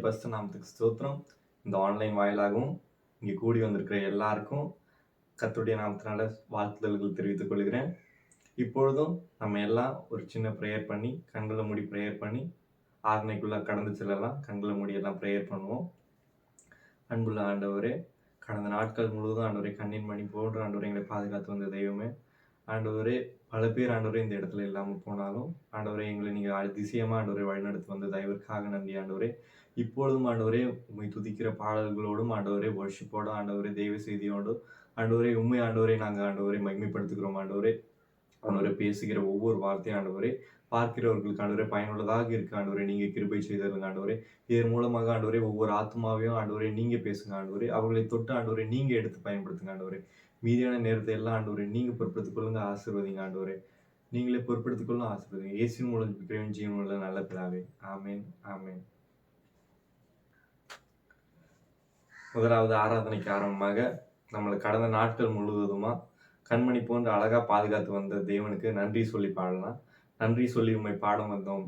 பரிசுத்த நாமத்துக்கு ஸ்தோத்திரம். இந்த ஆன்லைன் வாயிலாகவும் இங்கே கூடி வந்திருக்கிற எல்லாருக்கும் கர்த்தருடைய நாமத்தினால வாழ்த்துதல்கள் தெரிவித்துக் கொள்கிறேன். இப்பொழுதும் நம்ம எல்லாம் ஒரு சின்ன ப்ரேயர் பண்ணி கண்களை மூடி ப்ரேயர் பண்ணி ஆராதனைக்குள்ள கடந்து செல்லலாம். கண்களை மூடி எல்லாம் ப்ரேயர் பண்ணுவோம். அன்புள்ள ஆண்டவரே, கடந்த நாட்கள் முழுவதும் ஆண்டவரே கண்ணின் மணி போன்ற ஆண்டவரை எங்களை பாதுகாத்து வந்த தெய்வமே, ஆண்டவரே பல பேர் ஆண்டவரே இந்த இடத்துல இல்லாமல் போனாலும் ஆண்டவரே எங்களை நீங்கள் அதிசயமாக ஆண்டவரை வழிநடத்தி வந்த தயவிற்காக நன்றி ஆண்டவரே. இப்பொழுதும் ஆண்டவரே உண்மை துதிக்கிற பாடல்களோடும் ஆண்டவரே வர்ஷிப்போடு ஆண்டவரே தெய்வ செய்தியோடும் ஆண்டவரே உண்மை ஆண்டவரை நாங்கள் ஆண்டவரை மகிமைப்படுத்துகிறோம். ஆண்டவரே பேசுகிற ஒவ்வொரு வார்த்தையும் ஆண்டவரே பார்க்கிறவர்களுக்கு ஆண்டவரே பயனுள்ளதாக இருக்கு ஆண்டவரே. நீங்க கிருபை செய்தருங்க ஆண்டவரே. இதன் மூலமாக ஆண்டவரே ஒவ்வொரு ஆத்மாவையும் ஆண்டவரே நீங்க பேசுங்க ஆண்டவரே. அவர்களை தொட்டு ஆண்டவரே நீங்க எடுத்து பயன்படுத்துங்க ஆண்டவரே. மீதியான நேரத்தை எல்லாம் ஆண்டவரே நீங்க பொறுப்படுத்திக் கொள்ளுங்க, ஆசீர்வதிங்க ஆண்டவரே. நீங்களே பொறுப்படுத்திக் கொள்ளும், ஆசீர்வதிங்க. இயேசுவின் மூலம் ஜெபிக்கிறேன் ஜீவனுள்ள நல்ல பிதாவே, ஆமென் ஆமென். முதலாவது ஆராதனைக்கு ஆரம்பமாக நம்மளை கடந்த நாட்கள் முழுவதுமா கண்மணி போன்று அழகா பாதுகாத்து வந்த தேவனுக்கு நன்றி சொல்லி பாடலாம். நன்றி சொல்லி உண்மை பாடம் வந்தோம்,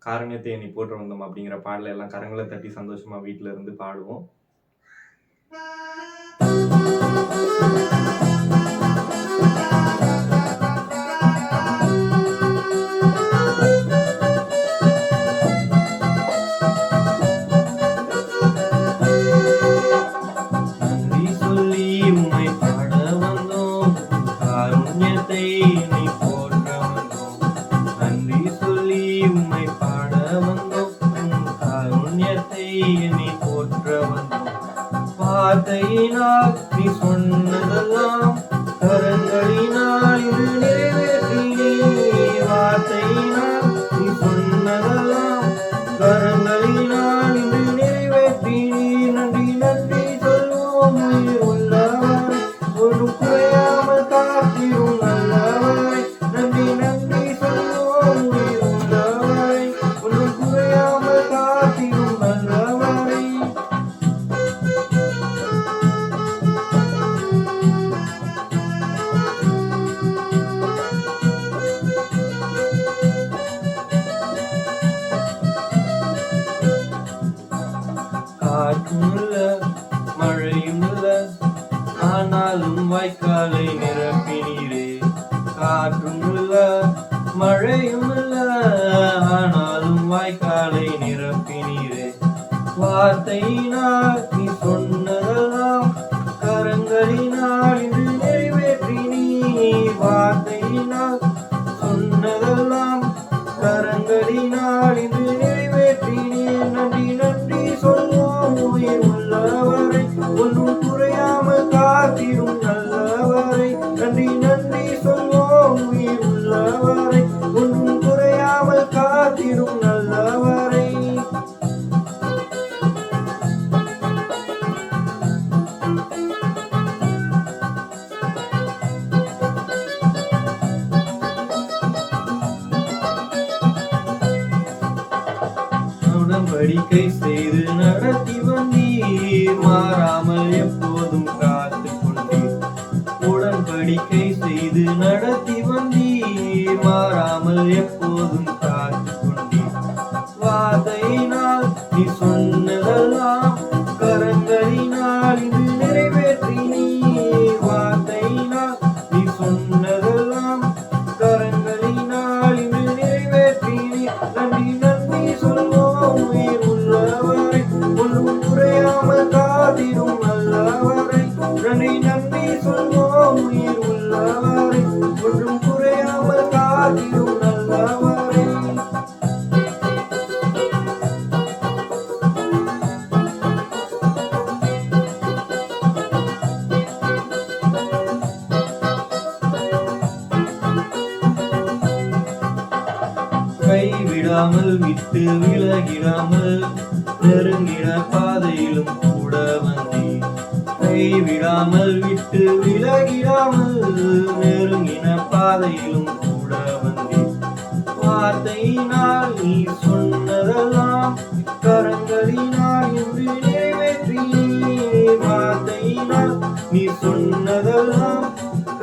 காரணியத்தை எண்ணி போற்ற வந்தோம் அப்படிங்கிற பாடல எல்லாம் கரங்களை தட்டி சந்தோஷமா வீட்டுல இருந்து பாடுவோம். வார்த்தையினால் நீ சொன்னதெல்லாம் கரங்களினால் இது நிறைவேற்றினே. வார்த்தையினால் நீ சொன்னதெல்லாம் கரங்களினால் இது நிறைவேற்றினே. நன்றி நன்றி சொல்வோம் உயிர் உள்ளவரை, ஒரு குறையாமல் காத்திரும் நல்லவரை. நன்றி நன்றி சொல்வோம் உயிர் உள்ளவரை, ஒரு குறையாமல் காத்திரும் நல்லவரை. காற்றுமில்ல மழையுமில்ல ஆனாலும் வாய்க்காலை நிரப்பினீரே. காற்றுமில்ல மழையுமில்ல ஆனாலும் வாய்க்காலை நிரப்பினீரே. வார்த்தையினால் நீ சொன்னதெல்லாம் கரங்களினால் இது நிறைவேற்றினீ. வார்த்தையினால் சொன்னதெல்லாம் கரங்களினால் இது நிறைவேற்றினீ. நன்றி நன்றி சொல்வோம் உயிர் உள்ளவரை, ஒன்றும் குறையாமல் காத்திரும் நல்லவரை. நன்றி நன்றி சொல்வோம் உயிர் உள்ளவரை, ஒன்றும் குறையாமல் காத்திரும் நல்லவரை. உடன்படிக்கை செய்து நடத்தி வந்தீர், மாறாமல் எப்போதும் காத்து கொண்டீர். உடன்படிக்கை செய்து நடத்தி வந்தீர், மாறாமல் எப்போதும் காத்து கொண்டீர். வார்த்தையினால் நீ சொன்னதெல்லாம் கரங்களினால் இது நிறைவேற்றினீ. வார்த்தையினால் நீ சொன்னதெல்லாம் கரங்களினால் இது நிறைவேற்றினீ. நன்றி நன்றி சொல்வோம் உயிர் உள்ளவரை, ஒன்றும் குறையாமல் காத்திரும் நல்லவரை. நன்றி நன்றி சொல்வோம் உயிர் உள்ளவரை, ஒன்றும் குறையாமல் காத்திரும் நல்லவரை. கைவிடாமல் விட்டு விலகிடாமல் நெருங்கின பாதையிலும் கூட வந்தீர். கைவிடாமல் விட்டு விலகிடாமல் நெருங்கின பாதையிலும் கூட வந்தீர். வார்த்தையினால் நீ சொன்னதெல்லாம் கரங்களினால் இன்று நிறைவேற்றினீ. வார்த்தையினால் நீ சொன்னதெல்லாம்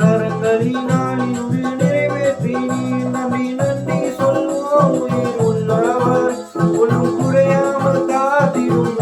கரங்களினால் இன்று நிறைவேற்றினீ. நன்றி நன்றி சொல்வோம் உயிர் உள்ளவர், ஒன்றும் குறையாமல் காத்திரும்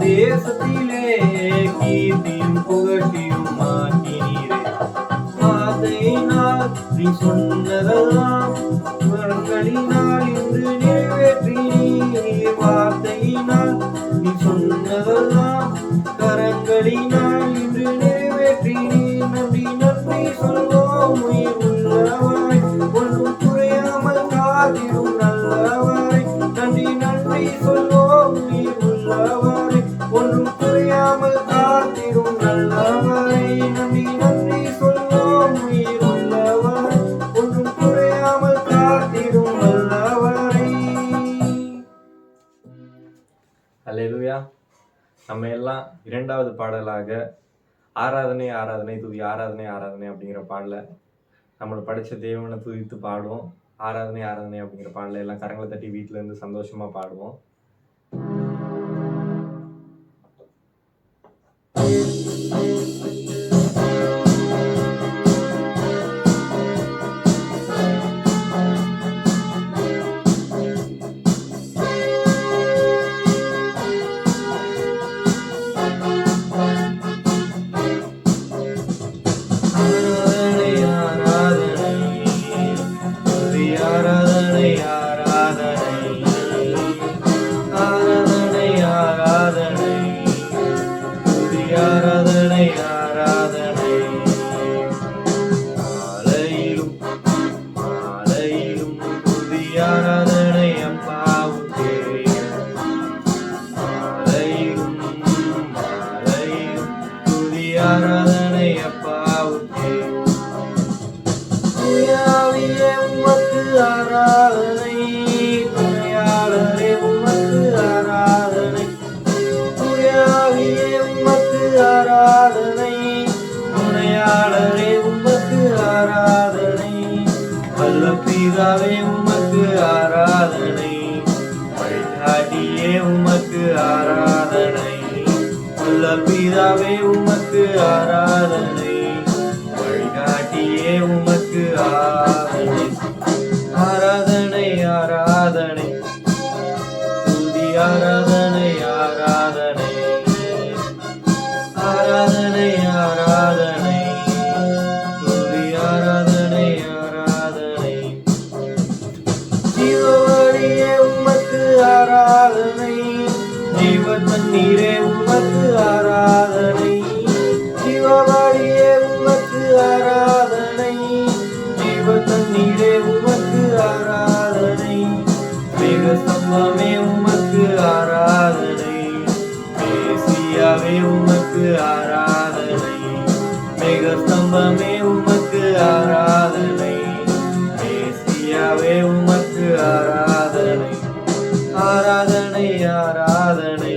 தேசத்திலே கீர்த்தியும் புகழ்ச்சியும் மாற்றினீரே. வார்த்தையினால் நீ சொன்னதெல்லாம் வரங்களினால் இன்று நிறைவேற்றினீர். வார்த்தையினால் நீ சொன்னதெல்லாம் கரங்களினால் இன்று நிறைவேற்றினீர். நன்றி நன்றி சொல்வோம் உயிர் உள்ளவாய், ஒன்றும் குறையாமல் காத்திடும் நல்லவாய். நன்றி நன்றி சொல்வோம் உயிர் உள்ளவாய், ஒன்றும் குறையாமல் காத்திடும் நல்லவாய். நன்றி நன்றி சொல்வோம் உயிர் உள்ளவாய், ஒன்றும் குறையாமல் காத்திடும் நல்லவாய். அல்லேலூயா. நம்ம எல்லாம் இரண்டாவது பாடலாக ஆராதனை ஆராதனை துதி ஆராதனை ஆராதனை அப்படிங்கிற பாடல நம்மளை படித்த தேவனை துதித்து பாடுவோம். ஆராதனை ஆராதனை அப்படிங்கிற பாடல எல்லாம் கரங்களை தட்டி வீட்டில இருந்து சந்தோஷமா பாடுவோம். ஆராதனை அப்பாவுக்கே. தூயாவியே உமக்கு ஆராதனை, துணையாளரே உமக்கு ஆராதனை. தூயாவியே உமக்கு ஆராதனை, துணையாளரே உமக்கு ஆராதனை. வல்ல பிதாவே உமக்கு ஆராதனை, வழிகாட்டியே உமக்கு ஆராதனை. வல்ல பிதாவே உமக்கு ஆராதனை, வழிகாட்டியே உமக்கு ஆராதனை. ஆராதனை ஆராதனை துதி ஆராதனை ஆராதனை. ஆராதனை ஆராதனை துதி ஆராதனை ஆராதனை. ஜீவவழியே உமக்கு ஆராதனை, ஜீவ தண்ணீரே உமக்கு ஆராதனை. ஜீவவழியே உமக்கு ஆராதனை, ஜீவ தண்ணீரே உமக்கு ஆராதனை. மேக ஸ்தம்பமே உமக்கு ஆராதனை, மேசியாவே உமக்கு ஆராதனை. மேக ஸ்தம்பமே உமக்கு ஆராதனை, மேசியாவே உமக்கு ஆராதனை. ஆராதனை ஆராதனை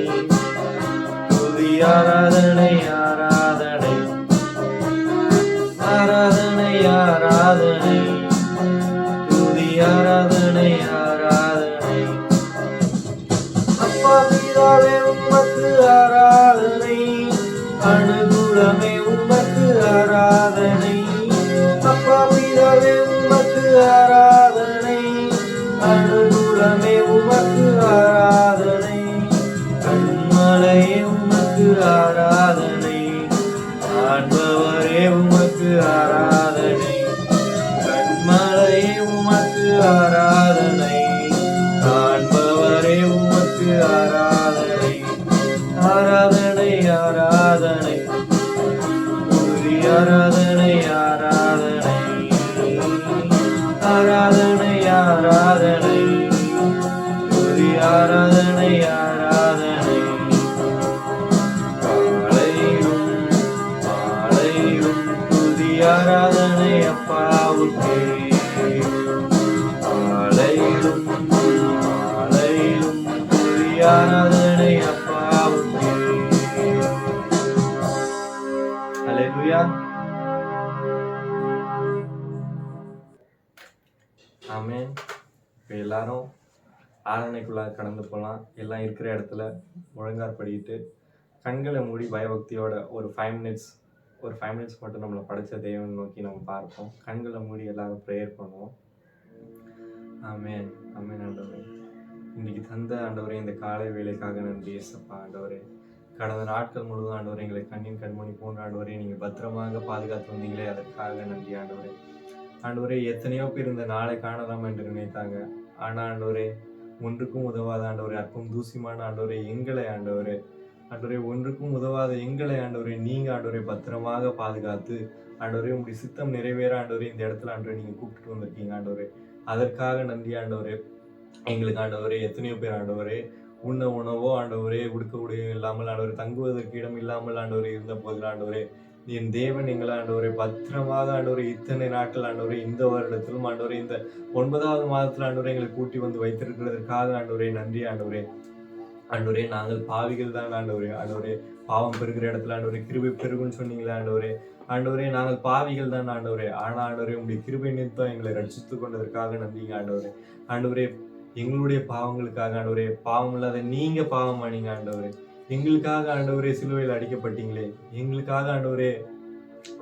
துதி ஆராதனை ஆராதனை. ஆராதனை ஆராதனை துதி ஆராதனை ஆராதனை. அப்பா பிதாவே உமக்கு ஆராதனை, அனுகூலமே உமக்கு ஆராதனை. அப்பா பிதாவே உமக்கு ஆராதனை, அனுகூலமே உமக்கு ஆராதனை. கண்மலையே உமக்கு ஆராதனை, ஆண்டவரே உமக்கு ஆராதனை. கண்மலையே உமக்கு ஆராதனை, காண்பவரே உமக்கு ஆராதனை. ஆராதனை ஆராதனை துதி ஆராதனை ஆராதனை. ஆராதனை ஆராதனை துதி ஆராதனை ஆராதனை. காலையிலும் மாலையிலும் துதி ஆராதனை அப்பாவுக்கே. காலையிலும் மாலையிலும் துதி ஆராதனை அப்பாவுக்கே. அல்லேலூயா. ஆமென். இப்போ எல்லாரும் ஆராதனைக்குள்ள கடந்து போகலாம். எல்லாம் இருக்கிற இடத்துல முழங்கார் படிக்கிட்டு கண்களை மூடி பயபக்தியோட ஒரு 5 மினிட்ஸ் மட்டும் நம்மளை படைச்ச தேவன் நோக்கி நம்ம பார்ப்போம். கண்களை மூடி எல்லாரும் ப்ரேயர் பண்ணுவோம். ஆமென் ஆமென். ஆண்டவரே, இன்னைக்கு தந்த ஆண்டவரே இந்த காலை வேலைக்காக நன்றி ஏசப்பா. ஆண்டவரே, கடந்த நாட்கள் முழுவதும் ஆண்டவரே எங்களை கண்ணின் கண்மணி போன்ற ஆண்டவரே நீங்கள் பத்திரமாக பாதுகாத்து வந்தீங்களே, அதற்காக நன்றி ஆண்டவரே. ஆண்டவரே எத்தனையோ பேர் இந்த நாளை காணலாம் என்று நினைத்தாங்க. ஆனா ஆண்டவரே ஒன்றுக்கும் உதவாத ஆண்டவரே, அற்பம் தூசிமான ஆண்டவரே எங்களை ஆண்டவரே, ஆண்டவரே ஒன்றுக்கும் உதவாத எங்களை ஆண்டவரே நீங்க ஆண்டவரே பத்திரமாக பாதுகாத்து ஆண்டவரே உங்களுடைய சித்தம் நிறைவேற ஆண்டவரே இந்த இடத்துல ஆண்டவரே நீங்க கூப்பிட்டு வந்திருக்கீங்க ஆண்டவரே. அதற்காக நன்றி ஆண்டவரே. எங்களுக்கு ஆண்டவரே எத்தனையோ பேர் ஆண்டவரே உண்ண உணவோ ஆண்டவரே உடுக்க உடையோ இல்லாமல் ஆண்டவரே தங்குவதற்கு இடம் இல்லாமல் ஆண்டவரே இருந்த போதில் ஆண்டவரே என் தேவன் எங்களை ஆண்டவரை பத்திரமாக ஆண்டவரை இத்தனை நாட்கள் ஆண்டவரை இந்த வருடத்திலும் ஆண்டவரை இந்த 9வது மாதத்தில் ஆண்டவரை எங்களை கூட்டி வந்து வைத்திருக்கிறதற்காக ஆண்டவரே நன்றி ஆண்டவரே. ஆண்டவரே நாங்கள் பாவிகள் தான் ஆண்டவரே. ஆண்டவரே பாவம் பெருகிற இடத்துல ஆண்டவரே கிருபை பெருகுன்னு சொன்னீங்களே ஆண்டவரே. ஆண்டவரே நாங்கள் பாவிகள் தான் ஆண்டவரே. ஆனா ஆண்டவரே உங்களுடைய கிருபை நிமித்தம் எங்களை ரட்சித்துக் கொண்டதற்காக நன்றிங்க ஆண்டவரே. ஆண்டவரே எங்களுடைய பாவங்களுக்காக ஆண்டவரே, பாவம் இல்லாத நீங்க பாவம் ஆனீங்க ஆண்டவரே. எங்களுக்காக ஆண்டவரே சிலுவையில் அடிக்கப்பட்டீங்களே, எங்களுக்காக ஆண்டவரே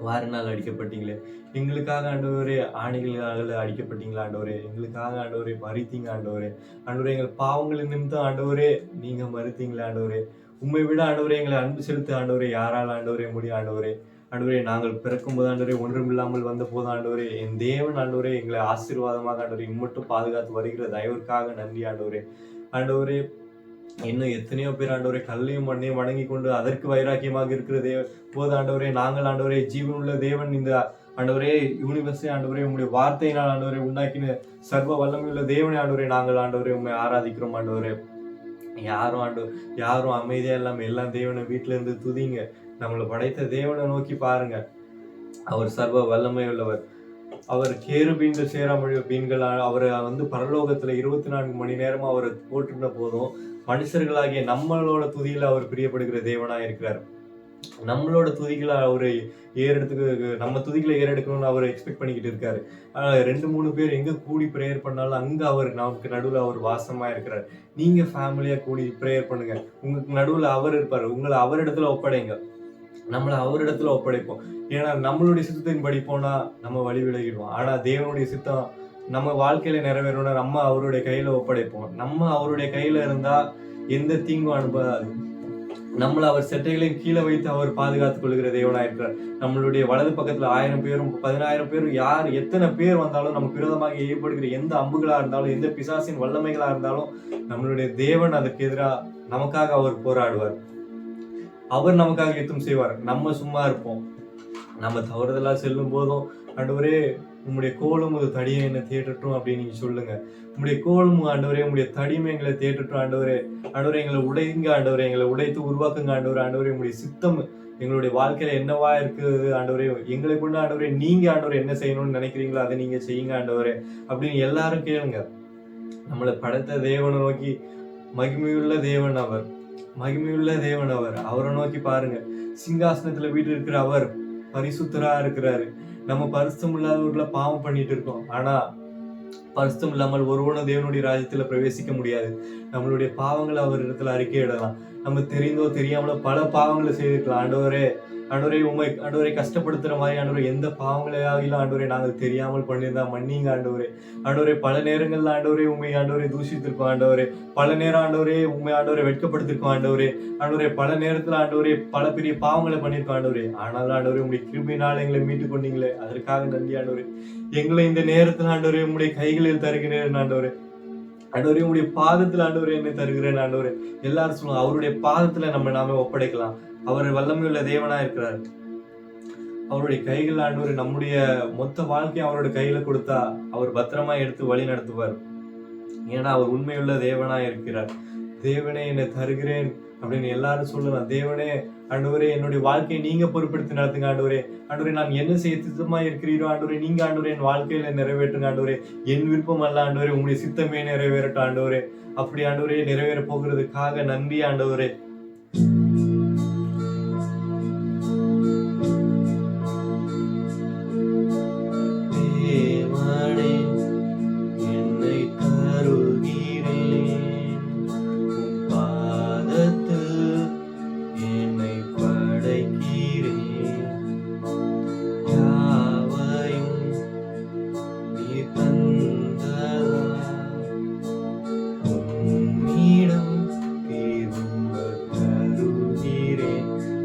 வாரினால் அடிக்கப்பட்டீங்களே, எங்களுக்காக ஆண்டவரே ஆணிகளால் அடிக்கப்பட்டீங்களா ஆண்டவரே, எங்களுக்காக ஆண்டவரே மறித்தீங்க ஆண்டவரே. ஆண்டவரே எங்கள் பாவங்களின் நிமித்தம் ஆண்டவரே நீங்க மறித்தீங்களே ஆண்டவரே. உண்மை விட ஆண்டவரே எங்களை அன்பு செலுத்த ஆண்டவரே யாரால் ஆண்டவரே முடியும் ஆண்டவரே. ஆண்டவரே நாங்கள் பிறக்கும் போது ஆண்டவரே ஒன்றும் இல்லாமல் வந்த போது ஆண்டவரே என் தேவன் ஆண்டவரே எங்களை ஆசீர்வாதமாக ஆண்டவரே இம்மட்டும் பாதுகாத்து வருகிற தயவிற்காக நன்றி ஆண்டவரே. ஆண்டவரே இன்னும் எத்தனையோ பேர் ஆண்டவரே கல்லையும் மண்ணையும் வணங்கி கொண்டு அதற்கு வைராக்கியமாக இருக்கிற போது ஆண்டவரே நாங்கள் ஆண்டவரே ஜீவனுள்ள தேவன் இந்த ஆண்டவரே யூனிவர்ஸே ஆண்டவரே உங்களுடைய வார்த்தையினால் ஆண்டவரே உண்டாக்கின சர்வ வல்லமையுள்ள தேவனை ஆண்டவரே நாங்கள் ஆண்டவரே உண்மை ஆராதிக்கிறோம் ஆண்டவரே. யாரும் அமைதியா இல்லாம எல்லாம் தேவனை வீட்டுல இருந்து துதிங்க. நம்மளை படைத்த தேவனை நோக்கி பாருங்க. அவர் சர்வ வல்லமை உள்ளவர். அவர் கேருபீன்கள் சேராமொழி பீன்கள் அவரை பரலோகத்துல 24 மணி நேரமா அவரை போட்டுன போதும் மனுஷர்களாகிய நம்மளோட துதியில அவர் பிரியப்படுகிற தேவனா இருக்கிறார். நம்மளோட துதிகளை அவரு நம்ம துதிகளை ஏறெடுக்கணும்னு அவர் எக்ஸ்பெக்ட் பண்ணிக்கிட்டு இருக்காரு. 2-3 பேர் எங்க கூடி ப்ரேயர் பண்ணாலும் அங்க அவர் நமக்கு நடுவுல அவர் வாசமா இருக்கிறார். நீங்க ஃபேமிலியா கூடி ப்ரேயர் பண்ணுங்க. உங்களுக்கு நடுவுல அவர் இருப்பாரு. உங்களை அவரிடத்துல ஒப்படைங்க. நம்மளை அவரிடத்துல ஒப்படைப்போம். ஏன்னா நம்மளுடைய சித்தத்தின்படி போனா நம்ம வழி விலகிடுவோம். ஆனா தேவனுடைய சித்தம் நம்ம வாழ்க்கையில நிறைவேறணும்னா நம்ம அவருடைய கையில ஒப்படைப்போம். நம்ம அவருடைய கையில இருந்தா எந்த தீங்கும் அனுப்பாது. நம்மளை அவர் செட்டைகளையும் கீழே வைத்து அவர் பாதுகாத்துக் கொள்கிற தேவனா இருக்கிறார். நம்மளுடைய வலது பக்கத்துல 1000 பேரும் 10000 பேரும் யார் எத்தனை பேர் வந்தாலும் நமக்கு விரோதமாக ஏற்படுகிற எந்த அம்புகளா இருந்தாலும் எந்த பிசாசின் வல்லமைகளா இருந்தாலும் நம்மளுடைய தேவன் அதற்கு எதிராக நமக்காக அவர் போராடுவார். அவர் நமக்காக யுத்தம் செய்வார். நம்ம சும்மா இருப்போம். நம்ம தவறுதலா செல்லும் போதும் ஆண்டவரே உங்களுடைய கோலும் ஒரு தடியை என்ன தேட்டட்டும் அப்படின்னு நீங்க சொல்லுங்க. உங்களுடைய கோலும் ஆண்டவரே உங்களுடைய தடிமை எங்களை தேட்டட்டும் ஆண்டவரே. ஆண்டவரே எங்களை உடைங்க ஆண்டவரே, எங்களை உடைத்து உருவாக்குங்க ஆண்டவரே. ஆண்டவரே உங்களுடைய சித்தம் எங்களுடைய வாழ்க்கையில என்னவா இருக்குது ஆண்டவரே, எங்களை கொண்டு ஆண்டவரே நீங்க ஆண்டவரே என்ன செய்யணும்னு நினைக்கிறீங்களோ அதை நீங்க செய்யுங்க ஆண்டவரே அப்படின்னு எல்லாரும் கேளுங்க. நம்மளை படைத்த தேவனை நோக்கி மகிமையுள்ள தேவன் அவர், மகிமையுள்ள தேவன் அவர். அவரை நோக்கி பாருங்க. சிங்காசனத்துல வீட்டு இருக்கிற அவர் பரிசுத்தரா இருக்கிறாரு. நம்ம பரிசுத்தம் இல்லாதவர்களை பாவம் பண்ணிட்டு இருக்கோம். ஆனா பரிசுத்தம் இல்லாமல் ஒருவனும் தேவனுடைய ராஜ்யத்துல பிரவேசிக்க முடியாது. நம்மளுடைய பாவங்களை அவர் இடத்துல அறிக்கையிடலாம். நம்ம தெரிந்தோ தெரியாமலோ பல பாவங்களை செய்திருக்கலாம். ஆண்டவரே ஆண்டவரை கஷ்டப்படுத்துற மாதிரி ஆண்டவரை எந்த பாவங்களையாகிலும் ஆண்டவரை நாங்கள் தெரியாமல் பண்ணியிருந்தா மன்னிங்க ஆண்டவரே. ஆண்டவரை பல நேரங்கள்ல ஆண்டவரை உண்மை ஆண்டவரை தூஷித்திருக்கோம் ஆண்டவரே. பல நேரம் ஆண்டவரே உண்மை ஆண்டவரை வெட்கப்படுத்திருக்கோம் ஆண்டவரே. ஆண்டவரை பல நேரத்துல ஆண்டவரை பல பெரிய பாவங்களை பண்ணியிருக்கோம் ஆண்டவரே. ஆனாலும் ஆண்டவரை உங்களுடைய கிருபையினால எங்களை மீட்டுக் கொண்டீங்களே, அதற்காக நன்றி ஆண்டவரே. எங்களை இந்த நேரத்துல ஆண்டவரை உங்களுடைய கைகளில் தருகிறேன் ஆண்டவரே. ஆண்டவரே உங்களுடைய பாதத்துல ஆண்டவரே என்னை தருகிறேன் ஆண்டவரே. எல்லாரும் சொல்லுவாங்க அவருடைய பாதத்துல நாம ஒப்படைக்கலாம். அவர் வல்லமையுள்ள தேவனா இருக்கிறார். அவருடைய கைகள் ஆண்டவர் நம்முடைய மொத்த வாழ்க்கையை அவருடைய கையில கொடுத்தா அவர் பத்திரமா எடுத்து வழி நடத்துவார். ஏன்னா அவர் உண்மையுள்ள தேவனா இருக்கிறார். தேவனே என்னை தருகிறேன் அப்படின்னு எல்லாரும் சொல்லலாம். தேவனே ஆண்டவரே என்னுடைய வாழ்க்கையை நீங்க பொறுப்படுத்தி நடத்துங்க ஆண்டவரே. ஆண்டவரே நான் என்ன செய்ய சித்தமா இருக்கிறீரோ ஆண்டவரே நீங்க ஆண்டவரே என் வாழ்க்கையில நிறைவேற்றுங்க ஆண்டவரே. என் விருப்பம் அல்ல ஆண்டவரே, உங்களுடைய சித்தமே நிறைவேறட்டும் ஆண்டவரே. அப்படி ஆண்டவரே நிறைவேற போகிறதுக்காக நன்றி ஆண்டவரே.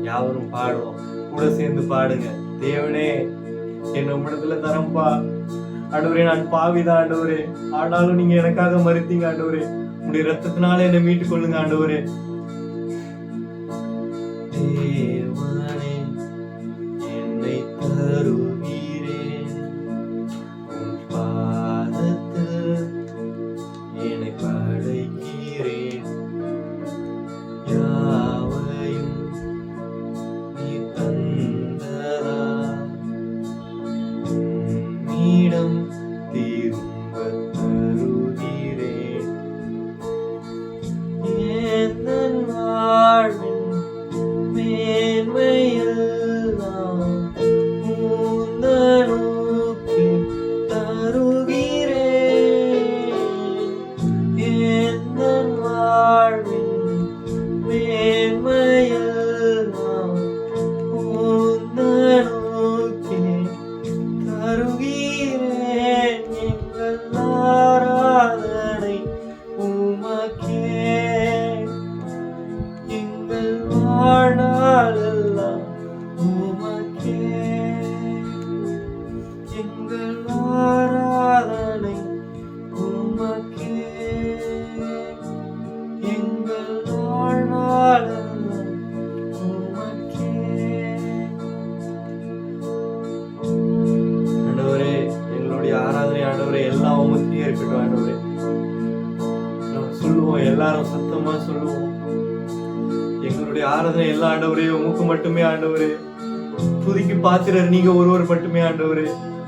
யாவரும் பாடுவோம். கூட சேர்ந்து பாடுங்க. தேவனே என் உம்மிடத்துல தரம்பா. ஆண்டவரே நான் பாவிதான் ஆண்டவரே, ஆனாலும் நீங்க எனக்காக மறித்தீங்க ஆண்டவரே. உடைய ரத்தத்தினால என்னை மீட்டுக் கொள்ளுங்க ஆண்டவரே. தேவனே என்னை தருவீரேன், உம் பாதத்தில் என்னை படைக்கிறேன். யாவையும் நீ தந்ததா, உம்மிடம் திரும்பத் தருகிறேன். எந்தன் வாழ்வின் மேன்மையெல்லாம் உந்தனுக்கே தருகிறேன். எந்தன் வாழ்வின் மேன்மையெல்லாம் உந்தனுக்கே தருகிறேன். எங்கள் ஆராதனை உமக்கே, எங்கள் வாழ்நாளெல்லாம் உமக்கே. எங்கள் ஆராதனை உமக்கே, எங்கள் வாழ்நாளெல்லாம் உமக்கே. ஆண்டவரே எங்களுடைய ஆராதனை ஆண்டவரே எல்லாம் உமக்கே இருக்கட்டும் ஆண்டவரே. நம்ம சொல்லுவோம், எல்லாரும் சத்தமா சொல்லுவோம், எங்களுடைய ஆராதனை எல்லா ஆண்டவரே உமக்கு மட்டுமே ஆண்டவரே. துதிக்கு பாத்திரர் நீங்க ஒருவர் மட்டுமே ஆண்டவரே.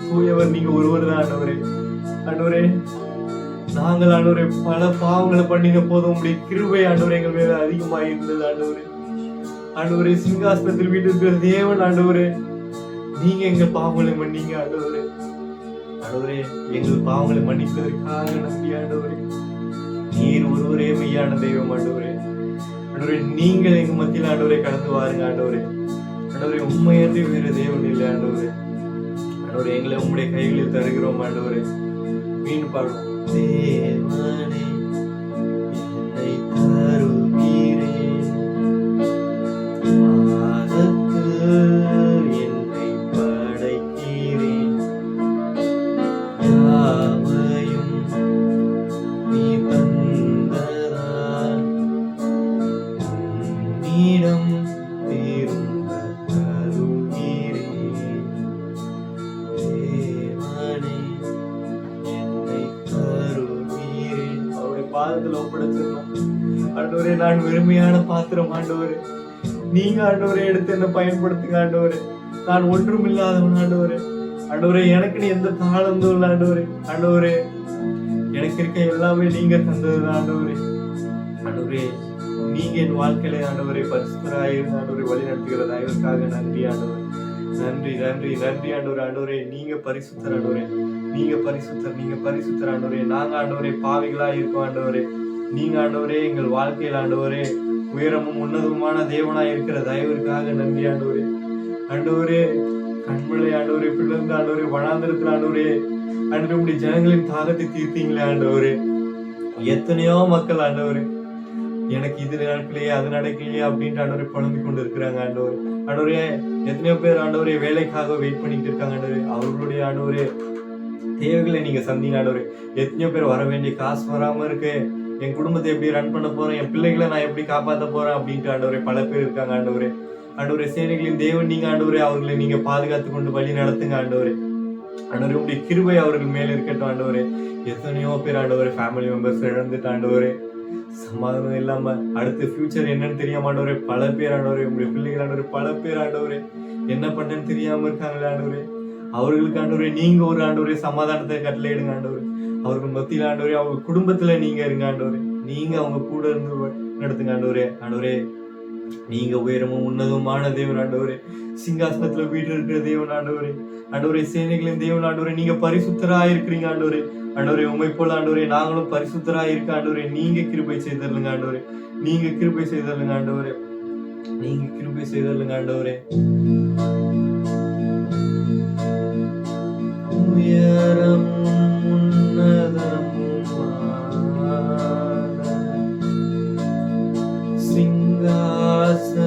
தூயவர் நீங்க ஒருவர் தான் ஆண்டவரே. ஆண்டவரே நாங்கள் ஆண்டவரே பல பாவங்களை பண்ணின போதும் உங்களுடைய கிருபை ஆண்டவரே எங்கள் மேல அதிகமாக இருந்தது ஆண்டவரே. ஆண்டவரே சிங்காசனத்தில் வீட்டிருக்கிற தேவன் ஆண்டவரே, நீங்க எங்க பாவங்களை மன்னிங்க ஆண்டவரே. ஆண்டவரே எங்கள் பாவங்களை மன்னிப்பதற்காக நம்பி ஆண்டவரே. நீர் ஒருவரே மெய்யான தெய்வம் ஆண்டவரே. ஆண்டவரே நீங்கள் எங்க மத்தியில் ஆண்டவரே கடந்து வாருங்க ஆண்டவரே. ஆண்டவரே உண்மையன்றி வேறு தேவன் இல்லை ஆண்டவரே. ஆண்டவரே எங்களை உங்களுடைய கைகளில் தருகிறோம் ஆண்டவரே. மீன் பாடுவோம். தேவனே என்னை தருவீரேன், பாதத்தில் என்னை படைக்கிறேன். யாவையும் நீ தந்ததால் உம்மிடம் திரும்பத் தருகிறேன். தேவனே என்னை தருவீரேன். அவருடைய பாதத்தில் ஒப்படைச்சிடலாம். ஆண்டவரே நான் வெறுமையான பாத்திரம் ஆண்டவரே, நீங்க ஆண்டவரே எடுத்து என்ன பயன்படுத்துங்க ஆண்டவரே. நான் ஒன்றும் இல்லாதவன் ஆண்டவரே. ஆண்டவரே எனக்குன்னு எந்த தாளந்தும் இல்லை ஆண்டவரே. ஆண்டவரே எனக்கு இருக்க எல்லாமே நீங்க தந்தது ஆண்டவரே. ஆண்டவரே நீங்க என் வாழ்க்கையில ஆண்டவரே பரிசுத்தராயிருந்த ஆண்டவரை வழி நடத்துகிறது. அதற்காக நன்றி ஆண்டவரே. நன்றி நன்றி நன்றி ஆண்டவரே. ஆண்டவரே நீங்க பரிசுத்தர் ஆண்டவரே, நீங்க பரிசுத்தர், நீங்க பரிசுத்தர் ஆண்டவரே. நாங்க ஆண்டவரே பாவிகளா இருக்கோம் ஆண்டவரே. நீங்க ஆண்டவரே எங்கள் வாழ்க்கையில் ஆண்டவரே உயரமும் உன்னதமான தேவனா இருக்கிற தயவிற்காக நன்றி ஆண்டவரே. ஆண்டவரே கண்மலை ஆண்டவரே பிளந்து ஆண்டவரே வனாந்திரத்தில் ஆண்டவரே ஆண்டவரே உடைய ஜனங்களின் தாகத்தை தீர்த்தீங்களே ஆண்டவரே. எத்தனையோ மக்கள் ஆண்டவரே எனக்கு இது நடக்கலையே அது நடக்கலையே அப்படின்ட்டு ஆண்டவரே புலம்பிக் கொண்டு இருக்கிறாங்க ஆண்டவரே. ஆண்டவரே எத்தனையோ பேர் ஆண்டவரே வேலைக்காக வெயிட் பண்ணிட்டு இருக்காங்க ஆண்டவரே. அவர்களுடைய ஆண்டவரே தேவைகளை நீங்க சந்திங்க ஆண்டவரே. எத்தனையோ பேர் வர வேண்டிய காசு வராம இருக்கு, என் குடும்பத்தை எப்படி ரன் பண்ண போறேன், என் பிள்ளைகளை நான் எப்படி காப்பாற்ற போறேன் அப்படின்ட்டு ஆண்டவரே பல பேர் இருக்காங்க ஆண்டவரே. ஆண்டவரே சேனைகளின் தேவன் நீங்க ஆண்டவரே, அவர்களை நீங்க பாதுகாத்து கொண்டு வழி நடத்துங்க ஆண்டவரே. ஆண்டவரே உடைய கிருபை அவர்கள் மேல இருக்கட்டும் ஆண்டவரே. எத்தனையோ பேர் ஆண்டவரே ஃபேமிலி மெம்பர்ஸ் இழந்துட்டு ஆண்டவரே, சமாதானம் இல்லாம அடுத்த ஃபியூச்சர் என்னன்னு தெரியாம ஆண்டவரே பல பேர் ஆண்டவரே, உங்களுடைய பிள்ளைகள் ஆண்டவரே பல பேர் ஆண்டவரே என்ன பண்ணன்னு தெரியாம இருக்காங்களே ஆண்டவரே. அவர்களுக்கு ஆண்டவரே நீங்க ஒரு ஆண்டவரே சமாதானத்தை கட்டளையிடுங்க ஆண்டவரே. அவர்கள் மத்தியில் ஆண்டவரே அவங்க குடும்பத்துல நீங்க இருங்க ஆண்டவரே. நீங்க அவங்க கூட இருந்து நடத்துங்க ஆண்டவரே. ஆண்டவரே நீங்க உயரமும் உன்னதமான தேவன் ஆண்டவரே, சிங்காசனத்துல வீட்டு இருக்கிற தேவன் ஆண்டவரே. ஆண்டவரே சேனைகளின் தேவன் ஆண்டவரே, நீங்க பரிசுத்தரா இருக்கிறீங்க ஆண்டவரே. ஆண்டவரே உண்மை போல ஆண்டவரே நாங்களும் பரிசுத்தரா இருக்க ஆண்டவரே. நீங்க கிருபை செய்தருங்க ஆண்டவரே, நீங்க கிருபை செய்தருங்க ஆண்டவரே, நீங்க கிருபை செய்தருங்க ஆண்டவரே. உயரமும் உன்னதமுமான சிங்காசனத்தில்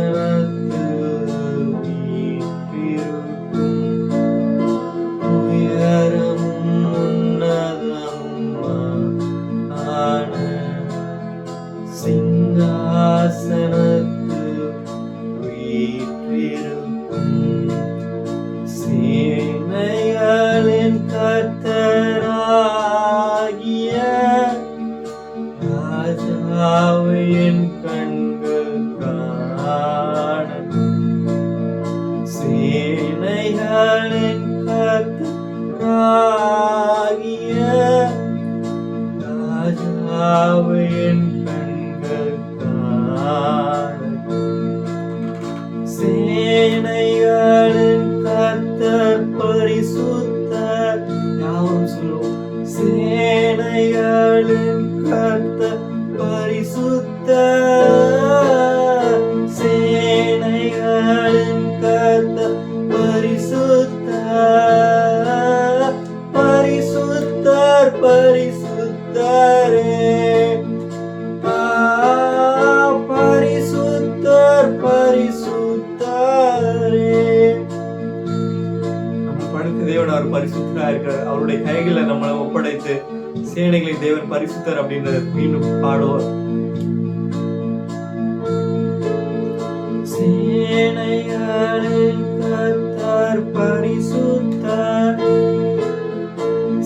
என் கண்கள் காணட்டும். சேனைகளின் கர்த்தர் பரிசுத்தர். யாவும் சொல்லுவோம். சேனைகளின் கர்த்தர் பரிசுத்தர். சேனைகளின் கர்த்தர் பரிசுத்தர். பரிசுத்தர் பரிசுத்தரே. பரிசுத்தர் பரிசுத்தரே. நம்ம படைத்த தேவன் அவர் பரிசுத்தரா இருக்கிறார். அவருடைய கைகளை நம்மளை ஒப்படைத்து சேனைகளை தேவன் பரிசுத்தர் அப்படின்றத மீண்டும் பாடுவோம். சேனைகளின் கர்த்தர் பரிசுத்தர்.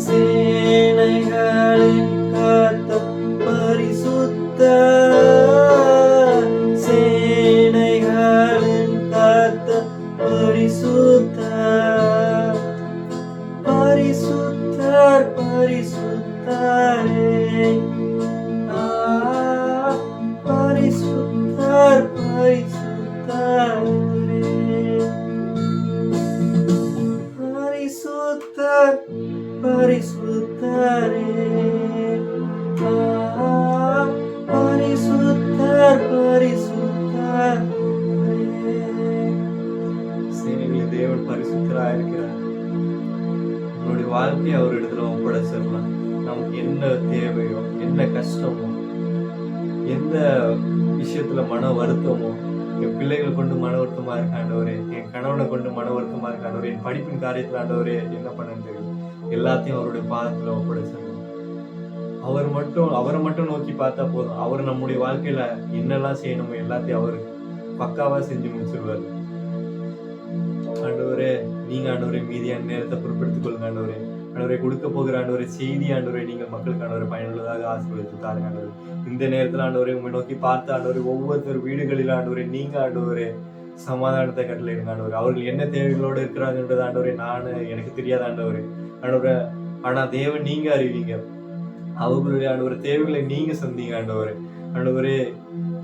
சேனைகளின் கர்த்தர் பரிசுத்தர். சேனைகளின் கர்த்தர் பரிசுத்தர். பரிசுத்தர் பரிசுத்தரே. பரிசுத்தர் பரிசுத்தரே. பரிசுத்தர் பரிசுத்தரே. பரிசுத்தர் பரிசுத்தரே. சேனைகளின் தேவன் பரிசுத்தராக இருக்கிறார். நம்மளுடைய வாழ்க்கையை அவர் இடத்துல ஒப்படைச்சிடலாம். நமக்கு என்ன தேவையோ, என்ன கஷ்டமோ, எந்த விஷயத்துல மன வருத்தமோ, என் பிள்ளைகளை கொண்டு மன வருத்தமா இருக்க ஆண்டவரே, என் கணவனை கொண்டு மன வருத்தமா இருக்க ஆண்டவரே, என் படிப்பின் காரியத்துல ஆண்டவரே என்ன பண்ணன்னு தெரியும், எல்லாத்தையும் அவருடைய பாதத்துல ஒப்படைச்சிடணும். அவரை மட்டும் நோக்கி பார்த்தா போதும். அவர் நம்முடைய வாழ்க்கையில என்னெல்லாம் செய்யணுமோ எல்லாத்தையும் அவரு பக்காவா செஞ்சு முடிச்சிருவாரு. ஆண்டவரே, நீங்க ஆண்டவரே மீதியான நேரத்தை பொறுப்பெடுத்துக் கொள்ளுங்க ஆண்டவரே. ஆண்டவரை கொடுக்க போகிற ஆண்டவரை செய்தி ஆண்டவரை நீங்கள் மக்களுக்கு ஆண்டவரை பயனுள்ளதாக ஆசீர்வதித்து தாருங்க ஆண்டவரே. இந்த நேரத்தில் ஆண்டவரை உங்களை நோக்கி பார்த்து ஆண்டவரை ஒவ்வொருத்தர் வீடுகளில் ஆண்டவரை நீங்க ஆண்டவரே சமாதானத்தை கட்டளையிடுங்க ஆண்டவரே. அவர்கள் என்ன தேவைகளோடு இருக்கிறாங்கன்றது ஆண்டவரே எனக்கு தெரியாத ஆண்டவரே. ஆண்டவரை ஆனா தேவன் நீங்க அறிவிங்க. அவர்களுடைய ஆண்டவரை தேவைகளை நீங்க சந்திங்க ஆண்டவரே. ஆண்டவரே,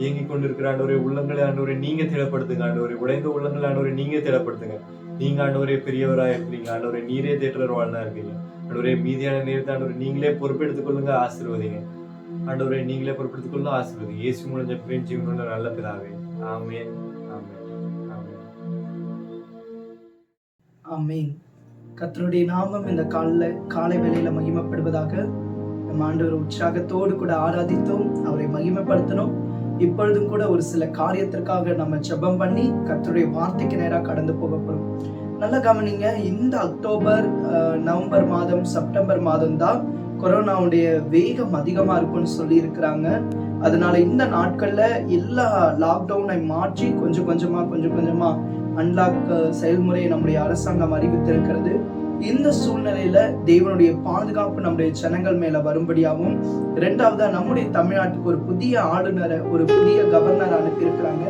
இயங்கி கொண்டிருக்கிற ஆண்டவரே உள்ளங்களை ஆண்டவரை நீங்க திடப்படுத்துங்க ஆண்டவரே. உடைந்த உள்ளங்களை ஆண்டவரை நீங்க திடப்படுத்துங்க. நீங்க ஆண்டவரே பெரியவரா இருக்கிறீங்க ஆண்டவரே. நீரே தேற்றவாழ்னா இருக்கீங்க ஆண்டவரே. மீதியான நேரத்தை ஆண்டவரை நீங்களே பொறுப்பெடுத்துக் கொள்ளுங்க, ஆசீர்வதிங்க ஆண்டவரை. நீங்களே பொறுப்பெடுத்துக் கொள்ளுங்க, ஆசீர்வதிங்க. இயேசு மூலம் ஜெபிக்கிறேன் ஜீவனுள்ள நல்ல பிதாவே. ஆமென் ஆமென் ஆமென் ஆமென். கர்த்தருடைய நாமம் இந்த காலை வேளையில மகிமைப்படுவதாக. நம்ம ஆண்டவர் உற்சாகத்தோடு கூட ஆராதித்தோம், அவரை மகிமைப்படுத்தணும். இப்பொழுதும் கூட ஒரு சில காரியத்திற்காக நம்ம ஜெபம் பண்ணி கர்த்தருடைய வார்த்தைக்கு நேராக கடந்து போக போறோம். நல்லா கவனிங்க. இந்த அக்டோபர், நவம்பர் மாதம், செப்டம்பர் மாதம் தான் கொரோனாவுடைய வேகம் அதிகமா இருக்கும்னு சொல்லி இருக்கிறாங்க. அதனால இந்த நாட்கள்ல எல்லா லாக்டவுனை மாற்றி கொஞ்சம் கொஞ்சமா அன்லாக் செயல்முறையை நம்முடைய அரசாங்கம் அறிவித்திருக்கிறது. இந்த சூழ்நிலையில தேவனுடைய பாதுகாப்பு நம்முடைய ஜனங்கள் மேல வரும்படியாகவும், இரண்டாவதா நம்முடைய தமிழ்நாட்டுக்கு ஒரு புதிய ஆளுநரை, ஒரு புதிய கவர்னர் அனுப்பியிருக்கிறாங்க.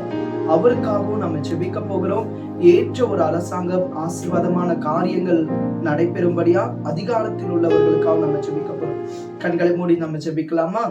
அவருக்காகவும் நம்ம ஜெபிக்க போகிறோம். ஏற்ற ஒரு அரசாங்கம், ஆசீர்வாதமான காரியங்கள் நடைபெறும்படியா அதிகாரத்தில் உள்ளவர்களுக்காக நம்ம ஜெபிக்க போறோம். கண்களை மூடி நம்ம ஜெபிக்கலாமா?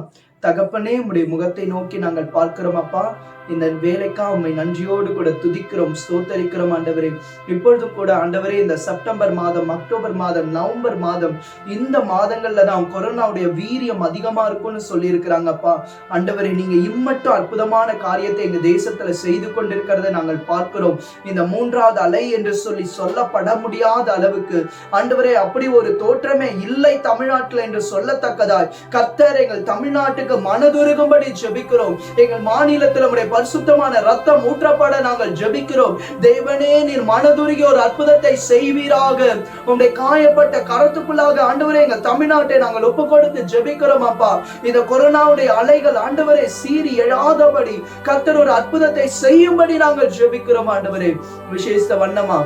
தகப்பனே, உம்முடைய முகத்தை நோக்கி நாங்கள் பார்க்கிறோம் அப்பா. இந்த வேலைக்கா உம்மை நன்றியோடு கூட துதிக்கிறோம், ஸ்தோத்தரிக்கிறோம் ஆண்டவரே. இப்பொழுது கூட ஆண்டவரே, இந்த செப்டம்பர் மாதம், அக்டோபர் மாதம், நவம்பர் மாதம், இந்த மாதங்கள்ல தான் கொரோனாவுடைய வீரியம் அதிகமா இருக்கும்னு சொல்லி இருக்கிறாங்கப்பா. ஆண்டவரே, நீங்க இம்மட்டும் அற்புதமான காரியத்தை எங்க தேசத்துல செய்து கொண்டிருக்கிறத நாங்கள் பார்க்கிறோம். இந்த 3வது அலை என்று சொல்லி சொல்லப்பட முடியாத அளவுக்கு ஆண்டவரே, அப்படி ஒரு தோற்றமே இல்லை தமிழ்நாட்டில் என்று சொல்லத்தக்கதாய் கர்த்தர் எங்கள் தமிழ்நாட்டுக்கு மனதுருகும்படி ஜெபிக்கிறோம். எங்கள் மாநிலத்தில் உம்முடைய பரிசுத்தமான ரத்தம் ஊற்றப்பட நாங்கள் ஜெபிக்கிறோம். தேவனே, நீர் மனதுருகி ஒரு அற்புதத்தை செய்வீராக. உம்முடைய காயப்பட்ட கரத்துக்குள்ளாக ஆண்டவரே எங்கள் தமிழ்நாட்டை நாங்கள் ஒப்பு கொடுத்து ஜெபிக்கிறோம் அப்பா. இந்த கொரோனாவுடைய அலைகள் ஆண்டவரே சீறி எழாதபடி கர்த்தர் ஒரு அற்புதத்தை செய்யும்படி நாங்கள் ஜெபிக்கிறோம் ஆண்டவரே. விசேஷ வண்ணமா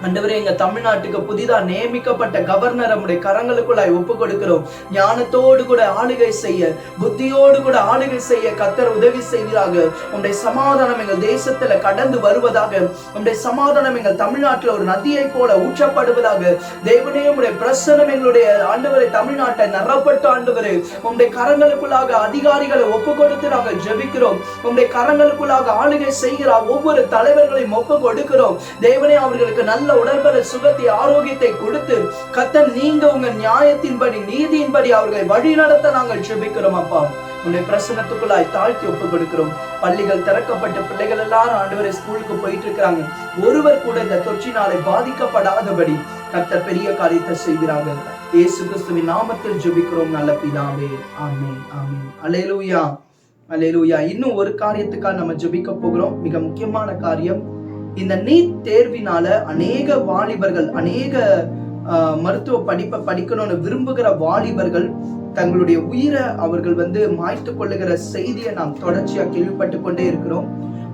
ஆண்டவரே, எங்க தமிழ்நாட்டுக்கு புதிதா நியமிக்கப்பட்ட கவர்னர் நம்முடைய கரங்களுக்குள்ளாய் ஒப்பு கொடுக்கிறோம். ஞானத்தோடு கூட ஆளுகை செய்ய, புத்தியோடு கூட ஆளுகை செய்ய கர்த்தர் உதவி செய்வீராக. உம்முடைய சமாதானம் எங்கள் தேசத்துல கடந்து வருவதாக. உம்முடைய சமாதானம் எங்கள் தமிழ்நாட்டில் ஒரு நதியை போல ஊற்றப்படுவதாக. தேவனே, உம்முடைய பிரசன்னம் எங்களுடைய ஆண்டவரை தமிழ்நாட்டை நிரப்பட்டு ஆண்டவரே, உம்முடைய கரங்களுக்குள்ளாக அதிகாரிகளை ஒப்பு கொடுத்து நாங்கள் ஜெபிக்கிறோம். உம்முடைய கரங்களுக்குள்ளாக ஆளுகை செய்கிற ஒவ்வொரு தலைவர்களையும் ஒப்பு கொடுக்கிறோம். தேவனே, அவர்களுக்கு நல்ல உடல்பல சுகத்தை ஆரோக்கியத்தை கொடுத்து கர்த்தர் நீங்க உங்க நியாயத்தின்படி நீதியின்படி அவர்களை வழி நடத்த நாங்கள் ஜெபிக்கிறோம். அப்பா, உன்னுடைய பிரசன்னத்துக்குள்ளாய் தாழ்த்தி ஒப்பு கொடுக்கிறோம். பள்ளிகள் திறக்கப்பட்ட பிள்ளைகள் எல்லாரும் ஆண்டவரை ஸ்கூலுக்கு போயிட்டு இருக்கிறாங்க. ஒருவர் கூட இந்த தொற்றினாலே பாதிக்கப்படாதபடி கர்த்தர் பெரிய காரியத்தை செய்கிறார்கள். இயேசு கிறிஸ்துவின் நாமத்தில் ஜெபிக்கிறோம் நல்ல பிதாவே. ஆமென், ஆமென். அல்லேலூயா, அல்லேலூயா. இன்னும் ஒரு காரியத்துக்காக நம்ம ஜெபிக்க போகிறோம். மிக முக்கியமான காரியம். இந்த நீட் தேர்வினால அநேக வாலிபர்கள், அநேக மருத்துவ படிப்பை படிக்கணும்னு விரும்புகிற வாலிபர்கள் தங்களுடைய உயிரை அவர்கள் மாய்த்து கொள்ளுகிற செய்தியை நாம் தொடர்ச்சியா கேள்விப்பட்டு கொண்டே இருக்கிறோம்.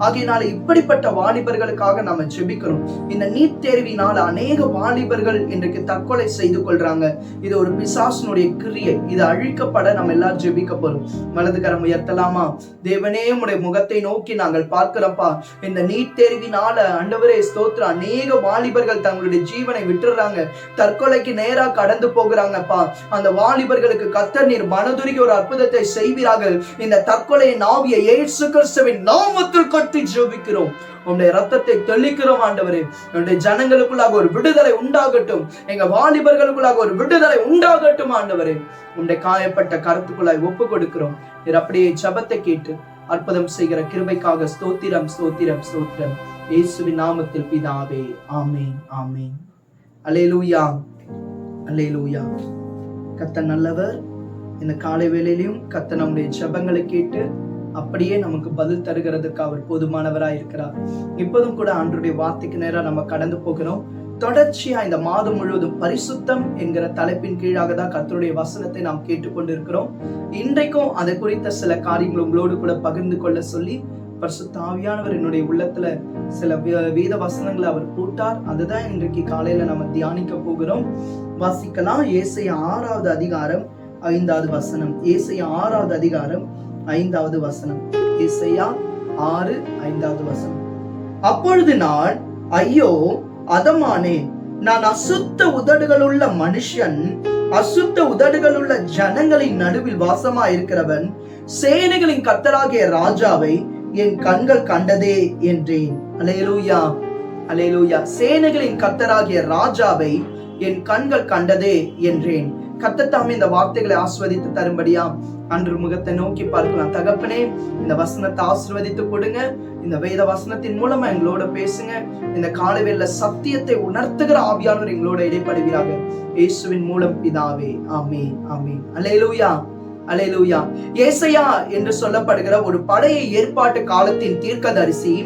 ஆகையினால இப்படிப்பட்ட வாலிபர்களுக்காக நாம ஜெபிக்கிறோம். இந்த நீட் தேர்வினால அநேக வாலிபர்கள் இன்றைக்கு தற்கொலை செய்து கொள்றாங்க. இது ஒரு பிசாசுனுடைய கிரியை. இது அழிக்கப்பட நம்ம எல்லாரும் ஜெபிக்க போறோம். வலது கரம் உயர்த்தலாமா? தேவனே, உம்முடைய முகத்தை நோக்கி நாங்கள் பார்க்கிறப்பா. இந்த நீட் தேர்வினால ஆண்டவரே ஸ்தோத்திரம், அநேக வாலிபர்கள் தங்களுடைய ஜீவனை விட்டுறாங்க, தற்கொலைக்கு நேரா கடந்து போகிறாங்கப்பா. அந்த வாலிபர்களுக்கு கர்த்தர் நீர் மனதுருகி ஒரு அற்புதத்தை செய்வீராக. இந்த தற்கொலை நாவியை இயேசு கிறிஸ்துவின் நாமத்தில் கட்டி ஜெபிக்கிறோம். உம்முடைய ரத்தத்தை தெளிக்கிறோம் ஆண்டவரே. என்னுடைய ஜனங்களுக்குள்ளாக ஒரு விடுதலை உண்டாகட்டும். எங்க வாலிபர்களுக்குள்ளாக ஒரு விடுதலை உண்டாகட்டும் ஆண்டவரே. உம்முடைய காயப்பட்ட கருத்துக்குள்ளாய் ஒப்பு கொடுக்கிறோம். நீர் அப்படியே ஜெபத்தை கேட்டு அற்புதம் செய்கிற கிருபைக்காக ஸ்தோத்திரம், ஸ்தோத்திரம், ஸ்தோத்திரம். இயேசுவின் நாமத்தில் பிதாவே. ஆமென், ஆமென். அல்லேலூயா, அல்லேலூயா. கர்த்தர் நல்லவர். இந்த காலை வேளையிலும் கர்த்தர் நம்முடைய ஜெபங்களை கேட்டு அப்படியே நமக்கு பதில் தருகிறதுக்கு அவர் போதுமானவராய் இருக்கிறார். இப்போதும் கூட ஆண்டவருடைய வார்த்தைக்கு நேரா நம்ம கடந்து போகிறோம். தொடர்ச்சியா இந்த மாதம் முழுவதும் பரிசுத்தம் என்கிற தலைப்பின் கீழாக தான் கர்த்தருடைய வசனத்தை நாம் கேட்டுக்கொண்டிருக்கிறோம். இன்றைக்கும் அதை குறித்த சில காரியங்கள் உங்களோடு கூட பகிர்ந்து கொள்ள சொல்லி பரிசுத்த ஆவியானவர் என்னுடைய உள்ளத்துல சில வேத வசனங்களை அவர் போட்டார். அதுதான் இன்றைக்கு காலையில நம்ம தியானிக்க போகிறோம். வாசிக்கலாம். ஏசாயா 6வது அதிகாரம் 5வது வசனம். ஏசாயா 6வது அதிகாரம் 5வது வசனம். ஏசாயா 6:5 வசனம். அப்பொழுது நான், ஐயோ அதமானே, நான் அசுத்த உதடுகளுள்ள மனுஷன், அசுத்த உதடுகளுள்ள ஜனங்களின் நடுவில் வாசமா இருக்கிறவன், சேனைகளின் கர்த்தராகிய ராஜாவை என் கண்கள் கண்டதே என்றேன். அல்லேலூயா, அல்லேலூயா. சேனைகளின் கர்த்தராகிய ராஜாவை என் கண்கள் கண்டதே என்றேன். கர்த்தர் தாமே இந்த வார்த்தைகளை ஆசீர்வதித்து தரும்படியா அன்று முகத்தை நோக்கி பார்க்கலாம். தகப்பனே, இந்த வசனத்தை ஆசீர்வதித்து கொடுங்க. இந்த வேத வசனத்தின் மூலமா எங்களோட பேசுங்க. இந்த காலைவேளை சத்தியத்தை உணர்த்துகிற ஆவியானவர் எங்களோட இடைப்படுகிறாங்க. இயேசுவின் மூலம் பிதாவே. ஆமென், ஆமென். அல்லேலூயா, அல்லேலூயா. ஏசாயா என்று சொல்லப்படுகிற ஒரு பழைய ஏற்பாட்டு காலத்தின் தீர்க்கதரிசி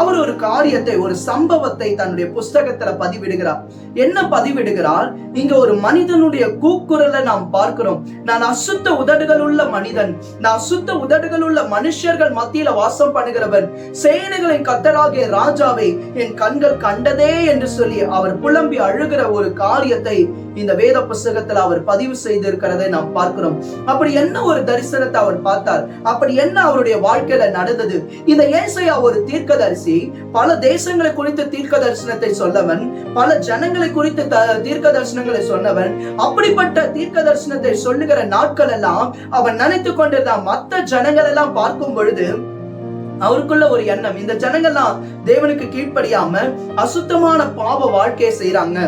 அவர் ஒரு காரியத்தை, ஒரு சம்பவத்தை தன்னுடைய புஸ்தகத்துல பதிவிடுகிறார். என்ன பதிவிடுகிறார்? இங்க ஒரு மனிதனுடைய கூக்குரலை நாம் பார்க்கிறோம். நான் அசுத்த உதடுகள் உள்ள மனிதன், நான் அசுத்த உதடுகள் உள்ள மனுஷர்கள் மத்தியில வாசம் பண்ணுகிறவன், சேனைகளின் கர்த்தராகிய ராஜாவை என் கண்கள் கண்டதே என்று சொல்லி அவர் புலம்பி அழுகிற ஒரு காரியத்தை இந்த வேத புஸ்தகத்துல அவர் பதிவு செய்திருக்கிறதை நாம் பார்க்கிறோம். அப்படி என்ன ஒரு தரிசனத்தை அவர் பார்த்தார்? அப்படி என்ன அவருடைய வாழ்க்கையில நடந்தது? இந்த ஏசாயா ஒரு தீர்க்கதரிசி. பல தேசங்களை குறித்து தீர்க்க தரிசனத்தை சொல்லவன், பல ஜனங்களை குறித்து தீர்க்க தரிசனங்களை சொன்னவன். அப்படிப்பட்ட தீர்க்க தரிசனத்தை சொல்லுகிற நாட்கள் எல்லாம் அவன் நினைத்து கொண்டிருந்தான். மற்ற ஜனங்கள் எல்லாம் பார்க்கும் பொழுது அவருக்குள்ள ஒரு எண்ணம், இந்த ஜனங்கள்லாம் தேவனுக்கு கீழ்ப்படியாம அசுத்தமான பாவ வாழ்க்கையை செய்யறாங்க,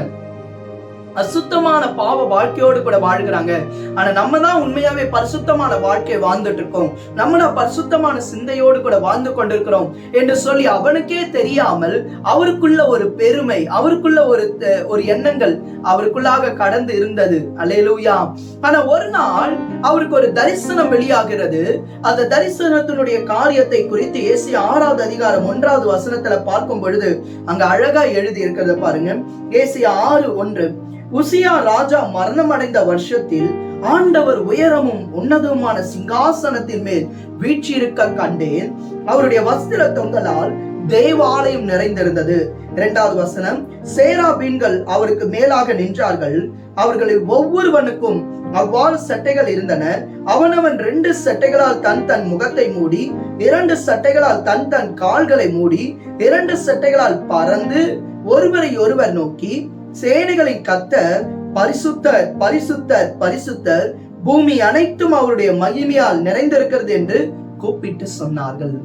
அசுத்தமான பாவ வாழ்க்கையோடு கூட வாழ்கிறாங்க. ஆனா நம்ம தான் உண்மையாவே பரிசுத்தமான வாழ்க்கையை வாழ்ந்துட்டு இருக்கோம், நம்ம தான் பரிசுத்தமான சிந்தையோடு கூட வாழ்ந்து கொண்டிருக்கிறோம் என்று சொல்லி அவனுக்கே தெரியாமல் அவருக்குள்ள ஒரு பெருமை, அவருக்குள்ள ஒரு எண்ணங்கள் அவருக்குள்ளாக கடந்து இருந்தது. அல்லேலூயா. ஆனா ஒரு நாள் அவருக்கு ஒரு தரிசனம் வெளியாகிறது. அந்த தரிசனத்தினுடைய காரியத்தை குறித்து ஏசாயா 6வது அதிகாரம் 1வது வசனத்துல பார்க்கும் பொழுது அங்க அழகா எழுதி இருக்கிறத பாருங்க. ஏசாயா 6:1. உசியா ராஜா மரணம் அடைந்த வருஷத்தில் ஆண்டவர் உயரமும் உன்னதமான சிங்காசனத்தின் மேல் வீற்றிருக்க கண்டேன். அவருடைய வஸ்திர தொங்கலால் தேவாலயம் நிறைந்திருந்தது. 2வது வசனம், சேராபீன்கள் அவருக்கு மேலாக நின்றார்கள். அவர்களில் ஒவ்வொருவனுக்கும் அவ்வாறு சட்டைகள் இருந்தன. அவனவன் 2 சட்டைகளால் தன் முகத்தை மூடி, 2 சட்டைகளால் தன் கால்களை மூடி, 2 சட்டைகளால் பறந்து ஒருவரை ஒருவர் நோக்கி, சேனைகளின் கர்த்தர் பரிசுத்தர் பரிசுத்தர் பரிசுத்தர், பூமி அனைத்தும் அவருடைய மகிமையால் நிறைந்திருக்கிறது என்று கூப்பிட்டு சொன்னார்கள்.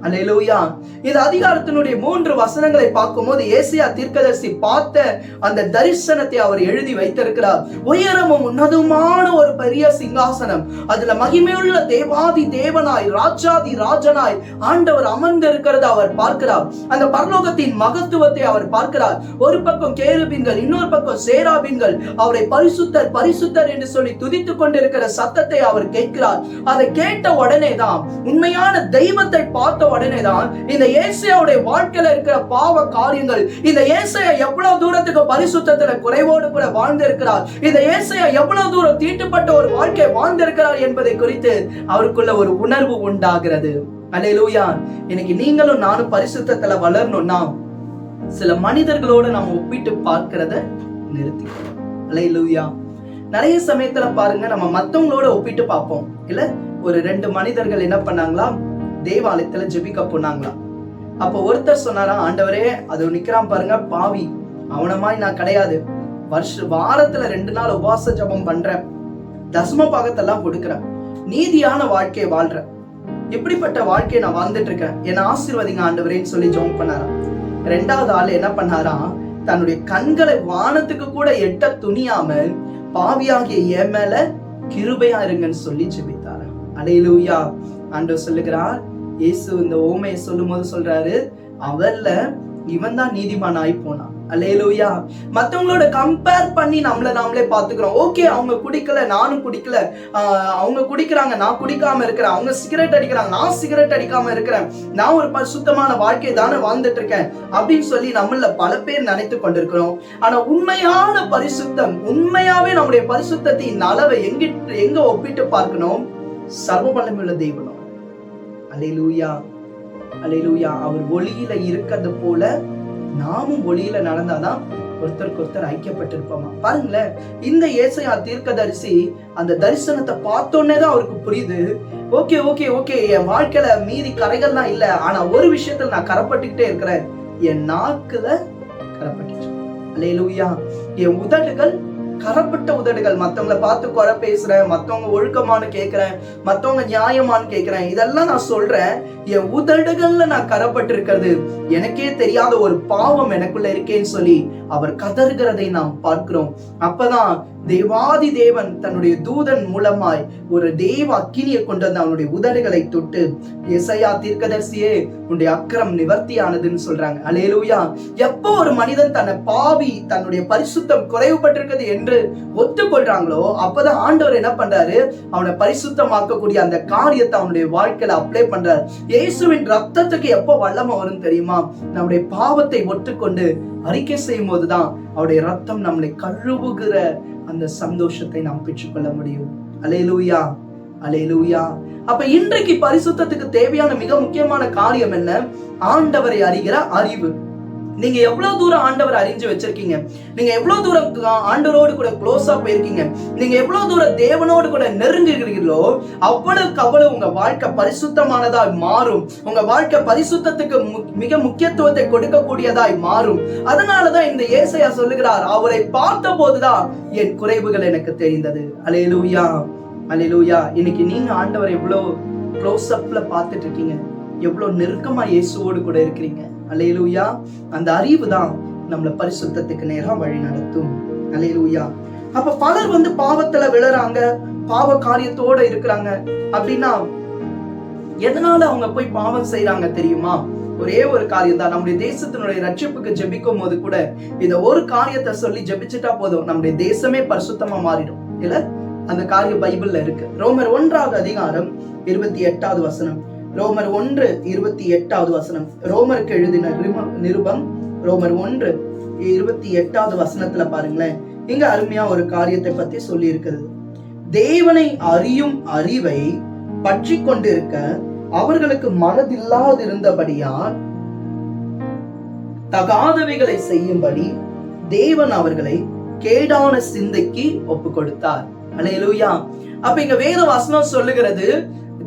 அல்லேலூயா. இந்த அதிகாரத்தினுடைய 3 வசனங்களை பார்க்கும்போது ஏசாயா தீர்க்கதரிசி பார்த்த அந்த தரிசனத்தை அவர் எழுதி வைத்திருக்கிறார். உயரமும் உன்னதமான ஒரு பெரிய சிங்காசனம், அதுல மகிமையுள்ள தேவாதி தேவனாய் ராஜாதி ராஜனாய் ஆண்டவர் அமர்ந்திருக்கிறத அவர் பார்க்கிறார். அந்த பரலோகத்தின் மகத்துவத்தை அவர் பார்க்கிறார். ஒரு பக்கம் கேருபீன்கள், இன்னொரு பக்கம் சேராபீன்கள் அவரை பரிசுத்தர் பரிசுத்தர் என்று சொல்லி துதித்துக் கொண்டிருக்கிற சத்தத்தை அவர் கேட்கிறார். அதை கேட்ட உடனே தான், உண்மையான தெய்வத்தை பார்த்த உடனேதான் இந்த ஏசாயாவுடைய வாழ்க்கையில இருக்கிற பாவ காரியங்கள், இந்த ஏசாயா எவ்வளவு தூரத்துக்கு பரிசுத்தத்துல குறைவோடு கூட வாழ்ந்திருக்கிறார், இந்த ஏசாயா எவ்வளவு தூரம் தீட்டுப்பட்ட ஒரு வாழ்க்கை வாழ்ந்திருக்கிறார் என்பதை குறித்து அவருக்குள்ள ஒரு உணர்வு உண்டாகிறது. அல்லேலூயா. இன்னைக்கு நீங்களும் நானும் பரிசுத்தத்துல வளரணும்னா சில மனிதர்களோட நம்ம ஒப்பிட்டு பார்க்கிறத நிறுத்திக்கணும். அல்லேலூயா. நிறைய சமயத்துல பாருங்க, நம்ம மத்தவங்களோட ஒப்பிட்டு பார்ப்போம் இல்ல. ஒரு 2 மனிதர்கள் என்ன பண்ணாங்களா, தேவாலயத்துல ஜெபிக்க போனாங்களாம். அப்போ ஒருத்தர் சொன்னாரா, ஆண்டவரே அது நிக்கிறான் பாருங்க பாவி, அவனமாய் நான் கிடையாது, வாரத்துல 2 நாள் உபவாச ஜெபம் பண்றேன், தசம பாகத்தெல்லாம் கொடுக்கிறேன், நீதியான வாழ்க்கையை வாழ்றேன், இப்படிப்பட்ட வாழ்க்கையை நான் வாழ்ந்துட்டு இருக்கேன், என்னை ஆசீர்வதிங்க ஆண்டவரேன்னு சொல்லி ஜெபம் பண்ணாராம். 2வது ஆள் என்ன பண்ணாரா, தன்னுடைய கண்களை வானத்துக்கு கூட எட்ட துணியாம பாவியாகிய என் மேல கிருபையா இருங்கன்னு சொல்லி ஜெபித்தாரு. அல்லேலூயா. ஆண்டவர் சொல்லுகிறார், இயேசு இந்த ஓமையை சொல்லும் போது சொல்றாரு, அவர்ல இவன் தான் நீதிமான் ஆகி போனான். அல்லேலூயா. மத்தவங்களோட கம்பேர் பண்ணி நாமளே பாத்துக்கிறோம். ஓகே, அவங்க குடிக்கல, நானும் குடிக்கல, அவங்க குடிக்கிறாங்க, நான் குடிக்காம இருக்கிறேன், அவங்க சிகரெட் அடிக்கிறாங்க, நான் சிகரெட் அடிக்காம இருக்கிறேன், நான் ஒரு பரிசுத்தமான வாழ்க்கை தானே வாழ்ந்துட்டு இருக்கேன் அப்படின்னு சொல்லி நம்மள பல பேர் நினைத்து கொண்டிருக்கிறோம். ஆனா உண்மையான பரிசுத்தம், உண்மையாவே நம்முடைய பரிசுத்தத்தின் அளவை எங்க ஒப்பிட்டு பார்க்கணும், சர்வ வல்லமையுள்ள தேவனோட. அல்லேலூயா. அல்லேலூயா. அவர் ஒளியில இருக்கிறது போல நாமும் ஒளியில நடந்தாதான் ஒருத்தருக்கு ஒருத்தர் ஐக்கியப்பட்டிருப்போமா. பாருங்களேன், இந்த ஏசாயா தீர்க்கதரிசி அந்த தரிசனத்தை பார்த்தோன்னே தான் அவருக்கு புரியுது, ஓகே ஓகே ஓகே, என் வாழ்க்கையில மீதி கரைகள்லாம் இல்ல, ஆனா ஒரு விஷயத்துல நான் கரப்பட்டுக்கிட்டே இருக்கிறேன், என் நாக்குல கரப்பட்டு. அல்லேலூயா. என் உதடுகள் கரப்பட்ட உதடுகள், மத்தவங்களை பார்த்து குறை பேசுறேன், மத்தவங்க ஒழுக்கமானு கேட்கிறேன், மத்தவங்க நியாயமானு கேட்கிறேன், இதெல்லாம் நான் சொல்றேன். என் உதடுகள்ல நான் கரப்பட்டு இருக்கிறது, எனக்கே தெரியாத ஒரு பாவம் எனக்குள்ள இருக்கேன்னு சொல்லி அவர் கதறுகிறதை நாம் பார்க்கிறோம். அப்பதான் தேவாதி தேவன் தன்னுடைய தூதன் மூலமாய் ஒரு தேவ அக்கினியை கொண்டு வந்து அவனுடைய உதடுகளை தொட்டு, ஏசாயா தீர்க்கதரிசியே உன்னுடைய அக்கிரம் நிவர்த்தியானதுன்னு சொல்றாங்க. அல்லேலூயா. எப்போ ஒரு மனிதன் தன்னை பாவி, தன்னுடைய பரிசுத்தம் குறைவுபட்டிருக்கிறது என்று ஒத்துக்கொள்றாங்களோ அப்பதான் ஆண்டவர் என்ன பண்றாரு, அவனை பரிசுத்தமாக்கக்கூடிய அந்த காரியத்தை அவனுடைய வாழ்க்கையில அப்ளை பண்றாரு. இயேசுவின் ரத்தத்துக்கு எப்போ வல்லமை வரும் தெரியுமா, நம்முடைய பாவத்தை ஒத்துக்கொண்டு அறிக்கை செய்யும் போதுதான் அவருடைய ரத்தம் நம்மளை கழுவுகிற அந்த சந்தோஷத்தை நாம் பெற்றுக்கொள்ள முடியும். அல்லேலூயா. அல்லேலூயா. அப்ப இன்றைக்கு பரிசுத்தத்துக்கு தேவையான மிக முக்கியமான காரியம் என்ன, ஆண்டவரை அறிகிற அறிவு. நீங்க எவ்வளவு தூரம் ஆண்டவர் அறிஞ்சு வச்சிருக்கீங்க, நீங்க எவ்வளவு தூரம் ஆண்டவரோடு கூட க்ளோஸா போயிருக்கீங்க, நீங்க எவ்வளவு தூரம் தேவனோடு கூட நெருங்குகிறீர்களோ அவ்வளவுக்கு அவ்வளவு உங்க வாழ்க்கை பரிசுத்தமானதாய் மாறும். உங்க வாழ்க்கை பரிசுத்தத்துக்கு மிக முக்கியத்துவத்தை கொடுக்கக்கூடியதாய் மாறும். அதனாலதான் இந்த ஏசாயா சொல்லுகிறார், அவரை பார்த்த போதுதான் என் குறைவுகள் எனக்கு தெரிந்தது. அல்லேலூயா. அல்லேலூயா. இன்னைக்கு நீங்க ஆண்டவரை எவ்வளவு க்ளோஸ் அப்ல பார்த்துட்டு இருக்கீங்க, எவ்வளவு நெருக்கமா இயேசுவோடு கூட இருக்கிறீங்க. அல்லேலூயா. அந்த அறிவு தான் நம்மள பரிசுத்தத்துக்கு நேரா வழி நடத்தும். அல்லேலூயா. அப்ப பலர் பாவத்துல விழறாங்க, பாவ காரியத்தோட இருக்கிறாங்க அப்படின்னா எதனால அவங்க போய் பாவம் செய்யறாங்க தெரியுமா? ஒரே ஒரு காரியம் தான். நம்முடைய தேசத்தினுடைய ரட்சிப்புக்கு ஜெபிக்கும் போது கூட இந்த ஒரு காரியத்தை சொல்லி ஜெபிச்சுட்டா போதும், நம்முடைய தேசமே பரிசுத்தமா மாறிடும் இல்ல. அந்த காரியம் பைபிள்ல இருக்கு. ரோமர் 1வது அதிகாரம் 28வது வசனம். ரோமர் 1:28வது வசனம். ரோமருக்கு எழுதின நிருபம் ரோமர் 1:28வது வசனத்துல பாருங்களேன், இங்க அருமையா ஒரு காரியத்தை பத்தி சொல்லி இருக்குது. தேவனை அறியும் அறிவை பற்றி கொண்டிருக்க அவர்களுக்கு மனதில்லாதிருந்தபடியால் தகாதவைகளை செய்யும்படி தேவன் அவர்களை கேடான சிந்தைக்கு ஒப்பு கொடுத்தார். அல்லேலூயா. அப்ப இங்க வேத வசனம் சொல்லுகிறது,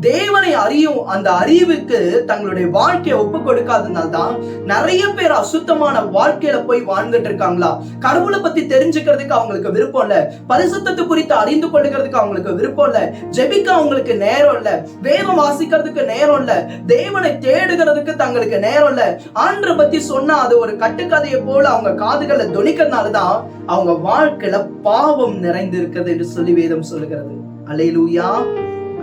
தேவனை அறியும் அந்த அறிவுக்கு தங்களுடைய வாழ்க்கையை ஒப்பு கொடுக்காதனால்தான் நிறைய பேர் அசுத்தமான வாழ்க்கையில போய் வாழ்ந்துட்டு இருக்காங்களா. கடவுளை பத்தி தெரிஞ்சுக்கிறதுக்கு அவங்களுக்கு விருப்பம் இல்ல, பரிசுத்தத்தை குறித்து அறிந்து கொள்ளுகிறதுக்கு அவங்களுக்கு விருப்பம் இல்ல, ஜெபிக்க அவங்களுக்கு நேரம் இல்ல, வேதம் வாசிக்கிறதுக்கு நேரம் இல்ல, தேவனை தேடுகிறதுக்கு தங்களுக்கு நேரம் இல்ல. ஆண்டரை பத்தி சொன்னா அது ஒரு கட்டுக்கதையை போல அவங்க காதுகளை துணிக்கிறதுனாலதான் அவங்க வாழ்க்கையில பாவம் நிறைந்து இருக்கிறது என்று சொல்லி வேதம் சொல்லுகிறது. அல்லேலூயா,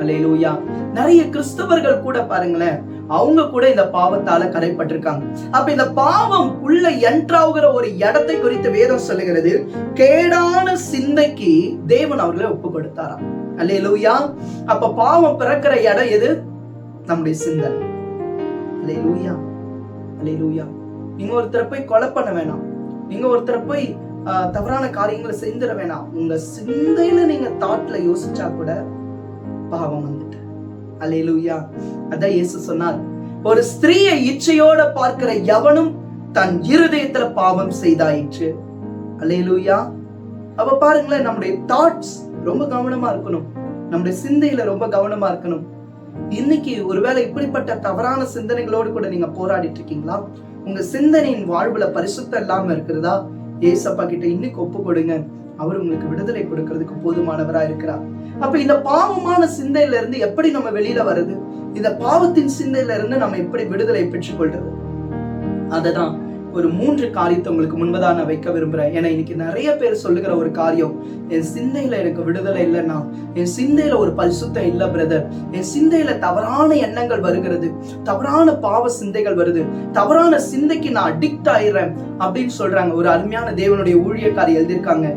அல்லேலூயா. நிறைய கிறிஸ்தவர்கள் கூட பாருங்களேன், அவங்க கூட இந்த பாவத்தால கரைப்பட்டிருக்காங்க. அப்ப இந்த பாவம் உள்ள என்ட்ராகிற ஒரு இடத்தை குறித்து வேதம் சொல்லுகிறது, கேடான சிந்தைக்கு தேவன் அவர்களை ஒப்பு கொடுத்தாராம். அல்லேலூயா. அப்ப பாவம் பிறக்கிற இடம் எது? நம்முடைய சிந்தனை. அல்லேலூயா, அல்லேலூயா. நீங்க ஒருத்தரை போய் கொலை பண்ண வேணாம், நீங்க ஒருத்தரை போய் தவறான காரியங்களை செஞ்சிட வேணாம். உங்க சிந்தையில நீங்க தாட்ல யோசிச்சா கூட பாவம் வந்துட்டு. அல்லேலூயா. அதான் இயேசு சொன்னார், ஒரு ஸ்திரீயை இச்சையோட பார்க்கிற எவனும் தன் இருதயத்துல பாவம் செய்தாயிற்று. அல்லேலூயா. அப்ப பாருங்களேன், நம்முடைய தாட்ஸ் ரொம்ப கவனமா இருக்கணும், நம்முடைய சிந்தையில ரொம்ப கவனமா இருக்கணும். இன்னைக்கு ஒருவேளை இப்படிப்பட்ட தவறான சிந்தனைகளோடு கூட நீங்க போராடிட்டு இருக்கீங்களா? உங்க சிந்தனையின் வாழ்வுல பரிசுத்தம் இல்லாம இருக்கிறதா? ஏசப்பா கிட்ட இன்னைக்கு ஒப்பு கொடுங்க, அவர் உங்களுக்கு விடுதலை கொடுக்கிறதுக்கு போதுமானவரா இருக்கிறார். அப்ப இந்த பாவமான சிந்தையில இருந்து எப்படி நம்ம வெளியில வருது? இந்த பாவத்தின் சிந்தையில இருந்து நம்ம எப்படி விடுதலை பெற்றுக் கொள்றது? அததான் ஒரு 3 காரியத்தை உங்களுக்கு முன்பதான் நான் வைக்க விரும்புறேன். ஏன்னா இன்னைக்கு நிறைய பேர் சொல்லுகிற ஒரு காரியம், என் சிந்தையில எனக்கு விடுதலை இல்லைன்னா, என் சிந்தையில ஒரு பரிசுத்தம் இல்ல பிரதர், என் சிந்தையில தவறான எண்ணங்கள் வருகிறது, தவறான பாவ சிந்தைகள் வருது, தவறான சிந்தைக்கு நான் அடிக்ட் ஆயிடுறேன் அப்படின்னு சொல்றாங்க. ஒரு அருமையான தேவனுடைய ஊழியக்காரி எழுதியிருக்காங்க,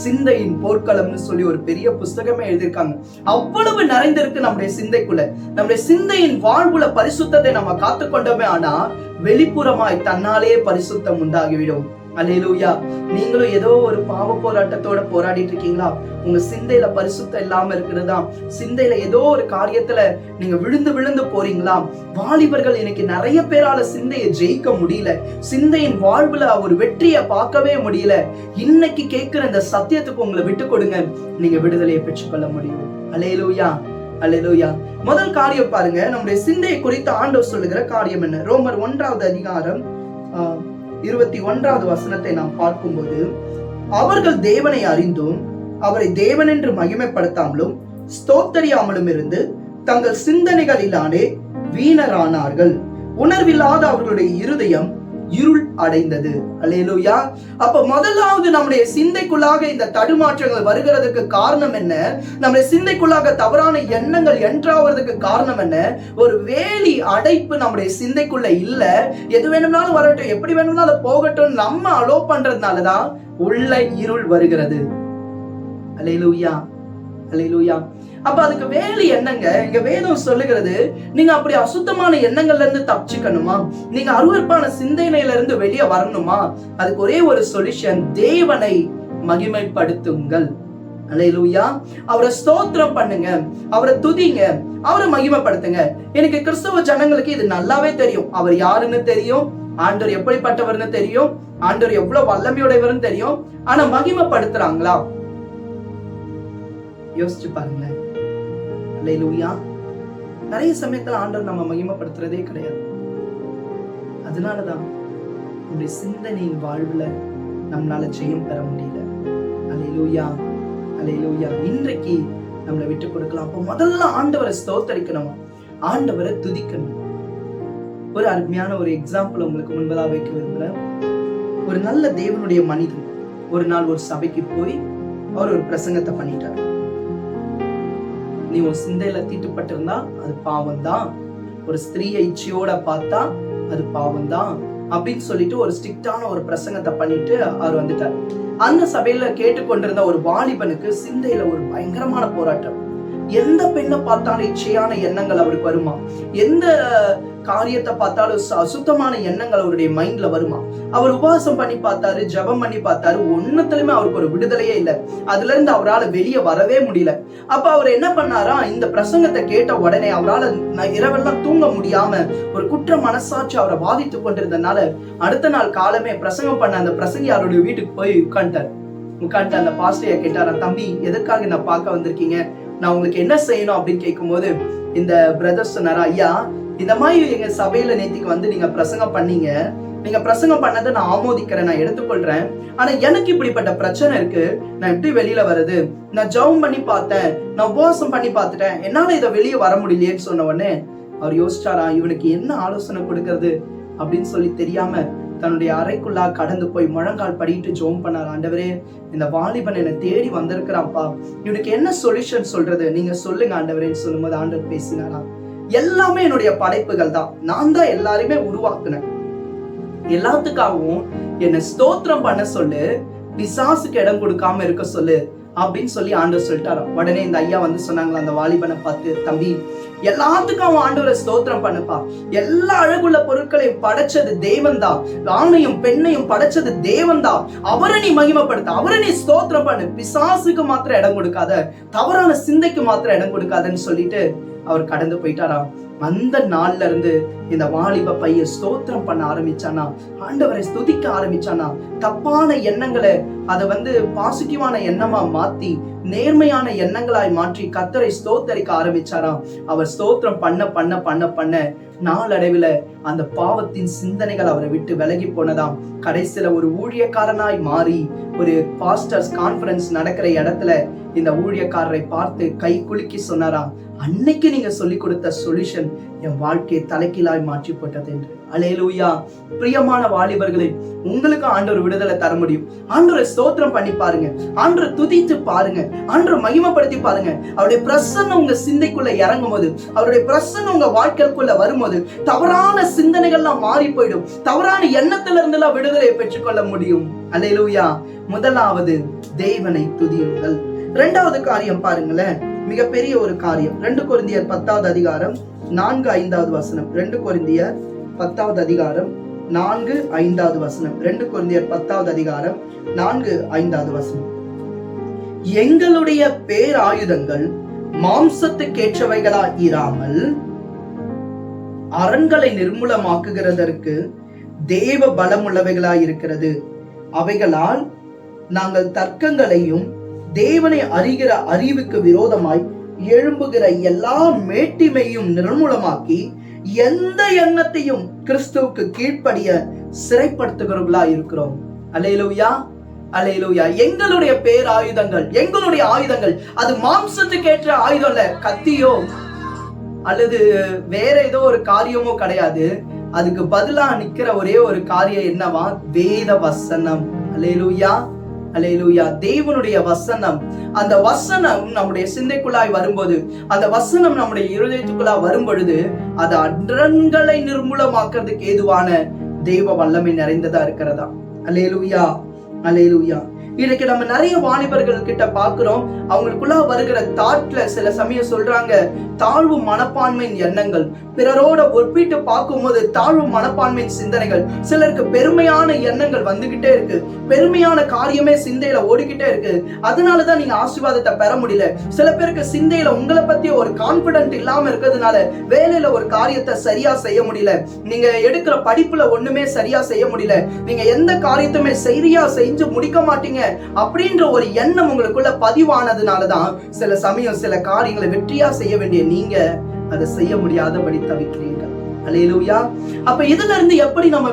சிந்தையின் போர்க்களம்னு சொல்லி ஒரு பெரிய புஸ்தகமே எழுதியிருக்காங்க. அவ்வளவு நிறைந்திருக்கு நம்முடைய சிந்தைக்குள்ள. நம்முடைய சிந்தையின் வாழ்வுல பரிசுத்தத்தை நம்ம காத்துக்கொண்டோமே ஆனா வெளிப்புறமாய் தன்னாலே பரிசுத்தம் உண்டாகிவிடும். அல்லேலூயா. நீங்களும் ஏதோ ஒரு பாவ போராட்டத்தோட போராடிட்டு இருக்கீங்களா? உங்க சிந்தையில பரிசுத்தம் இல்லாம இருக்கிறதா? சிந்தையில ஏதோ ஒரு காரியத்துல நீங்க விழுந்து விழுந்து போறீங்களா? வாலிபர்கள் இன்னைக்கு நிறைய பேரால சிந்தையை ஜெயிக்க முடியல, சிந்தையின் வாழ்வுல ஒரு வெற்றியை பார்க்கவே முடியல. இன்னைக்கு கேட்கிற இந்த சத்தியத்துக்கு உங்களை விட்டு கொடுங்க, நீங்க விடுதலையை பெற்றுக்கொள்ள முடியும். அல்லேலூயா, அல்லேலூயா. முதல் காரியம் பாருங்க, நம்முடைய சிந்தையை குறித்து ஆண்டவர் சொல்லுகிற காரியம் என்ன? ரோமர் 1வது அதிகாரம் 21வது வசனத்தை நாம் பார்க்கும்போது, அவர்கள் தேவனை அறிந்தும் அவரை தேவன் என்று மகிமைப்படுத்தாமலும் ஸ்தோத்தரியாமலும் இருந்து தங்கள் சிந்தனைகளிலானே வீணரானார்கள், உணர்வில்லாத அவர்களுடைய இருதயம் இருள் அடைந்தது. அல்லேலூயா. அப்ப முதலாவது நம்முடைய சிந்தைக்குள்ளாக இந்த தடுமாற்றங்கள் வருகிறதுக்கு காரணம் என்ன? நம்முடைய சிந்தைக்குள்ளாக தவறான எண்ணங்கள் என்றாவதுக்கு காரணம் என்ன? ஒரு வேலி அடைப்பு நம்முடைய சிந்தைக்குள்ள இல்ல. எது வேணும்னாலும் வரட்டும், எப்படி வேணும்னாலும் அதை போகட்டும் நம்ம அலோ பண்றதுனாலதான் உள்ள இருள் வருகிறது. அல்லேலூயா, அல்லேலூயா. அப்ப அதுக்கு வேலி என்னங்க? இங்க வேதம் சொல்லுகிறது, நீங்க அப்படி அசுத்தமான எண்ணங்கள்ல இருந்து தப்பிச்சுக்கணுமா, நீங்க அருவருப்பான சிந்தனையில இருந்து வெளியே வரணுமா? அதுக்கு ஒரே ஒரு சொல்யூஷன், தேவனை மகிமைப்படுத்துங்கள். அல்லேலூயா. அவரை ஸ்தோத்திரம் பண்ணுங்க, அவரை துதிங்க, அவரை மகிமைப்படுத்துங்க. எனக்கு கிறிஸ்தவ ஜனங்களுக்கு இது நல்லாவே தெரியும். அவர் யாருன்னு தெரியும், ஆண்டவர் எப்படிப்பட்டவர்னு தெரியும், ஆண்டவர் எவ்வளவு வல்லமையுடையவர்னு தெரியும். ஆனா மகிமைப்படுத்துறாங்களா? யோசிச்சு பாருங்களேன். அல்லேலூயா. நிறைய சமயத்துல ஆண்டவர் நம்ம மகிமைப்படுத்துறதே கிடையாது. அதனாலதான் நம்முடைய சிந்தனையின் வாழ்வுல நம்மளால ஜெயம் பெற முடியல. அல்லேலூயா, அல்லேலூயா. இன்றைக்கு நம்மளை விட்டு கொடுக்கலாம். அப்போ முதல்ல ஆண்டவரை ஸ்தோத்தரிக்கணும், ஆண்டவரை துதிக்கணும். ஒரு அருமையான ஒரு எக்ஸாம்பிள் உங்களுக்கு முன்பதாக வைக்க விரும்புறேன். ஒரு நல்ல தேவனுடைய மனிதன் ஒரு நாள் ஒரு சபைக்கு போய் அவர் ஒரு பிரசங்கத்தை பண்ணிட்டார். நீ உன் சிந்தையில தீட்டுப்பட்டிருந்தா அது பாவம் தான், ஒரு ஸ்திரீயை இச்சையோட பார்த்தா அது பாவம் தான் அப்படின்னு சொல்லிட்டு ஒரு ஸ்ட்ரிக்டான ஒரு பிரசங்கத்தை பண்ணிட்டு அவர் வந்துட்டார். அந்த சபையில கேட்டுக்கொண்டிருந்த ஒரு வாலிபனுக்கு சிந்தையில ஒரு பயங்கரமான போராட்டம். எந்த பெண்ணை பார்த்தாலும் இச்சையான எண்ணங்கள் அவருக்கு வருமா, எந்த காரியத்தை பார்த்தாலும் அசுத்தமான எண்ணங்கள் அவருடைய மைண்ட்ல வருமா. அவர் உபவாசம் பண்ணி பார்த்தாரு, ஜெபம் பண்ணி பார்த்தாரு, ஒன்னத்திலுமே அவருக்கு ஒரு விடுதலையே இல்லை. அதுல இருந்து அவரால் வெளியே வரவே முடியல. அப்ப அவர் என்ன பண்ணாரா, இந்த பிரசங்கத்தை கேட்ட உடனே அவரால் இரவெல்லாம் தூங்க முடியாம ஒரு குற்ற மனசாட்சி அவரை பாதித்து கொண்டிருந்தனால அடுத்த நாள் காலமே பிரசங்கம் பண்ண அந்த பிரசங்கி அவருடைய வீட்டுக்கு போய் உட்காந்துட்டு அந்த பாஸ்டரைய கேட்டாரா, தம்பி எதற்காக என்ன பார்க்க வந்திருக்கீங்க, நான் உங்களுக்கு என்ன செய்யணும் அப்படின்னு கேட்கும்போது இந்த பிரதர் சொன்னாரா, ஐயா இந்த மாதிரி எங்க சபையில நேத்திக்கு வந்து நீங்க பிரசங்கம் பண்ணீங்க, நீங்க பிரசங்கம் பண்ணதை நான் ஆமோதிக்கிறேன், நான் எடுத்துக்கொள்றேன். ஆனா எனக்கு இப்படிப்பட்ட பிரச்சனை இருக்கு, நான் எப்படி வெளியில வருது, நான் ஜெபம் பண்ணி பார்த்தேன், நான் உபவாசம் பண்ணி பார்த்துட்டேன், என்னால இதை வெளியே வர முடியலையேன்னு சொன்ன உடனே அவர் யோசிச்சாரா, இவனுக்கு என்ன ஆலோசனை கொடுக்கறது அப்படின்னு சொல்லி தெரியாம தன்னுடைய அறைக்குள்ளா கடந்து போய் முழங்கால் படிட்டு ஜெபம் பண்ணார். ஆண்டவரே, இந்த வாலிபன் என்னை தேடி வந்திருக்கிறான்ப்பா, இவனுக்கு என்ன சொல்யூஷன் சொல்றது, நீங்க சொல்லுங்க ஆண்டவரேன்னு சொல்லும்போது ஆண்டவர் பேசினாரா, எல்லாமே என்னுடைய படைப்புகள் தான், நான் தான் எல்லாருமே உருவாக்குனேன், எல்லாத்துக்காகவும் என்ன ஸ்தோத்திரம் பண்ண சொல்லு, பிசாசுக்கு இடம் கொடுக்காம இருக்க சொல்லு அப்படின்னு சொல்லி ஆண்டவர் சொல்லிட்டாராம். உடனே இந்த ஐயா வந்து சொன்னாங்களா அந்த வாலிபனை பார்த்து, தம்பி எல்லாத்துக்கும் ஆண்டவரை ஸ்தோத்திரம் பண்ணுப்பா, எல்லா அழகுள்ள பொருட்களையும் படைச்சது தேவன் தான், ஆணையும் பெண்ணையும் படைச்சது தேவன் தான், அவரை நீ மகிமைப்படுத்த, அவரை நீ ஸ்தோத்திரம் பண்ணு, பிசாசுக்கு மாத்திரம் இடம் கொடுக்காத, தவறான சிந்தைக்கு மாத்திரம் இடம் கொடுக்காதன்னு சொல்லிட்டு அவர் கடந்து போயிட்டாராம். அந்த நாள்ல இருந்து இந்த வாலிப பையன் ஸ்தோத்திரம் பண்ண ஆரம்பிச்சானா, ஆண்டவரை ஸ்துதிக்க ஆரம்பிச்சானா, தப்பான எண்ணங்களை அதை வந்து பாசிட்டிவான எண்ணமா மாத்தி நேர்மையான எண்ணங்களாய் மாற்றி கர்த்தரை ஸ்தோத்தரிக்க ஆரம்பிச்சாராம். அவர் ஸ்தோத்திரம் பண்ண பண்ண பண்ண பண்ண நாளடைவுல அந்த பாவத்தின் சிந்தனைகள் அவரை விட்டு விலகி போனதாம். கடைசியில ஒரு ஊழியக்காரனாய் மாறி ஒரு பாஸ்டர்ஸ் கான்ஃபரன்ஸ் நடக்கிற இடத்துல இந்த ஊழியக்காரரை பார்த்து கை குலுக்கி சொன்னாராம், அன்னைக்கு நீங்க சொல்லி கொடுத்த சொல்யூஷன் என் வாழ்க்கையை தலைகீழாய் மாற்றி போட்டது என்று. அல்லேலூயா. பிரியமான வாலிபர்களே, உங்களுக்கு ஆண்டவர் விடுதலை தர முடியும். ஆண்டவரை ஸ்தோத்திரம் பண்ணி பாருங்க, ஆண்டவரை துதித்து பாருங்க, ஆண்டவரை மகிமைப்படுத்தி பாருங்க. அவருடைய பிரசன்னம் உங்க சிந்தைக்குள்ள இறங்கும் போது, அவருடைய பிரசன்னம் உங்க வாழ்க்கைக்குள்ள வரும்போது தவறான சிந்தனைகள்லாம் மாறி போயிடும், தவறான எண்ணத்துல இருந்து எல்லாம் விடுதலையை பெற்றுக்கொள்ள முடியும். அல்லேலூயா. முதலாவது தேவனை துதியுங்கள். இரண்டாவது காரியம் பாருங்களேன், மிகப்பெரிய ஒரு காரியம். 2 கொரிந்தியர் 10வது அதிகாரம் 4-5வது வசனம். 2 கொரிந்தியர் 10வது அதிகாரம் 4-5வது வசனம். 2 கொரிந்தியர் 10வது அதிகாரம் 4-5வது வசனம். எங்களுடைய பேராயுதங்கள் மாம்சத்துக்கேற்றவைகளா இராமல் அரண்களை நிர்மூலமாக்குகிறதற்கு தேவ பலமுள்ளவைகளாய் இருக்கிறது. அவைகளால் நாங்கள் தர்க்கங்களையும் தேவனை அறிகிற அறிவுக்கு விரோதமாய் எழும்புகிற எல்லா மேட்டிமையும் நிர்மூலமாக்கி எந்த எண்ணத்தையும் கிறிஸ்துவுக்கு கீழ்ப்படிய சிறைப்படுத்துகிறவர்களா இருக்கிறோம். அல்லேலூயா, அல்லேலூயா. எங்களுடைய பேராயுதங்கள், எங்களுடைய ஆயுதங்கள் அது மாம்சத்துக்கேற்ற ஆயுதம் இல்ல, கத்தியோ அல்லது வேற ஏதோ ஒரு காரியமோ கிடையாது. அதுக்கு பதிலா நிக்கிற ஒரே ஒரு காரியம் என்னவா, வேத வசனம். அல்லேலூயா, அல்லேலூயா. தேவனுடைய வசனம், அந்த வசனம் நம்முடைய சிந்தைக்குள்ளாய் வரும்போது, அந்த வசனம் நம்முடைய இருதயத்துக்குள்ளாய் வரும் பொழுது அது அன்றங்களை நிர்மூலமாக்குறதுக்கு ஏதுவான தெய்வ வல்லமை நிறைந்ததா இருக்கிறதா. அல்லேலூயா, அல்லேலூயா. இன்னைக்கு நம்ம நிறைய வாலிபர்கள் கிட்ட பாக்குறோம், அவங்களுக்குள்ள வருகிற தாட்ல சில சமயம் சொல்றாங்க தாழ்வு மனப்பான்மையின் எண்ணங்கள், பிறரோட ஒப்பிட்டு பார்க்கும்போது தாழ்வு மனப்பான்மையின் சிந்தனைகள், சிலருக்கு பெருமையான எண்ணங்கள் வந்துகிட்டே இருக்கு, பெருமையான காரியமே சிந்தையில ஓடிக்கிட்டே இருக்கு. அதனாலதான் நீங்க ஆசீர்வாதத்தை பெற முடியல. சில பேருக்கு சிந்தையில உங்களை பத்தி ஒரு கான்பிடன்ட் இல்லாம இருக்கிறதுனால வேலையில ஒரு காரியத்தை சரியா செய்ய முடியல, நீங்க எடுக்கிற படிப்புல ஒண்ணுமே சரியா செய்ய முடியல, நீங்க எந்த காரியத்தையுமே சரியா செஞ்சு முடிக்க மாட்டீங்க அப்படின்ற ஒரு எண்ணம் உங்களுக்குள்ள பதிவானதுனாலதான் சில சமயம் சில காரியங்களை வெற்றியா செய்ய வேண்டிய நீங்க அதை செய்ய முடியாதபடி தவிக்கிறீர்கள். அல்லேலூயா. அப்ப இதுல இருந்து எப்படி நம்ம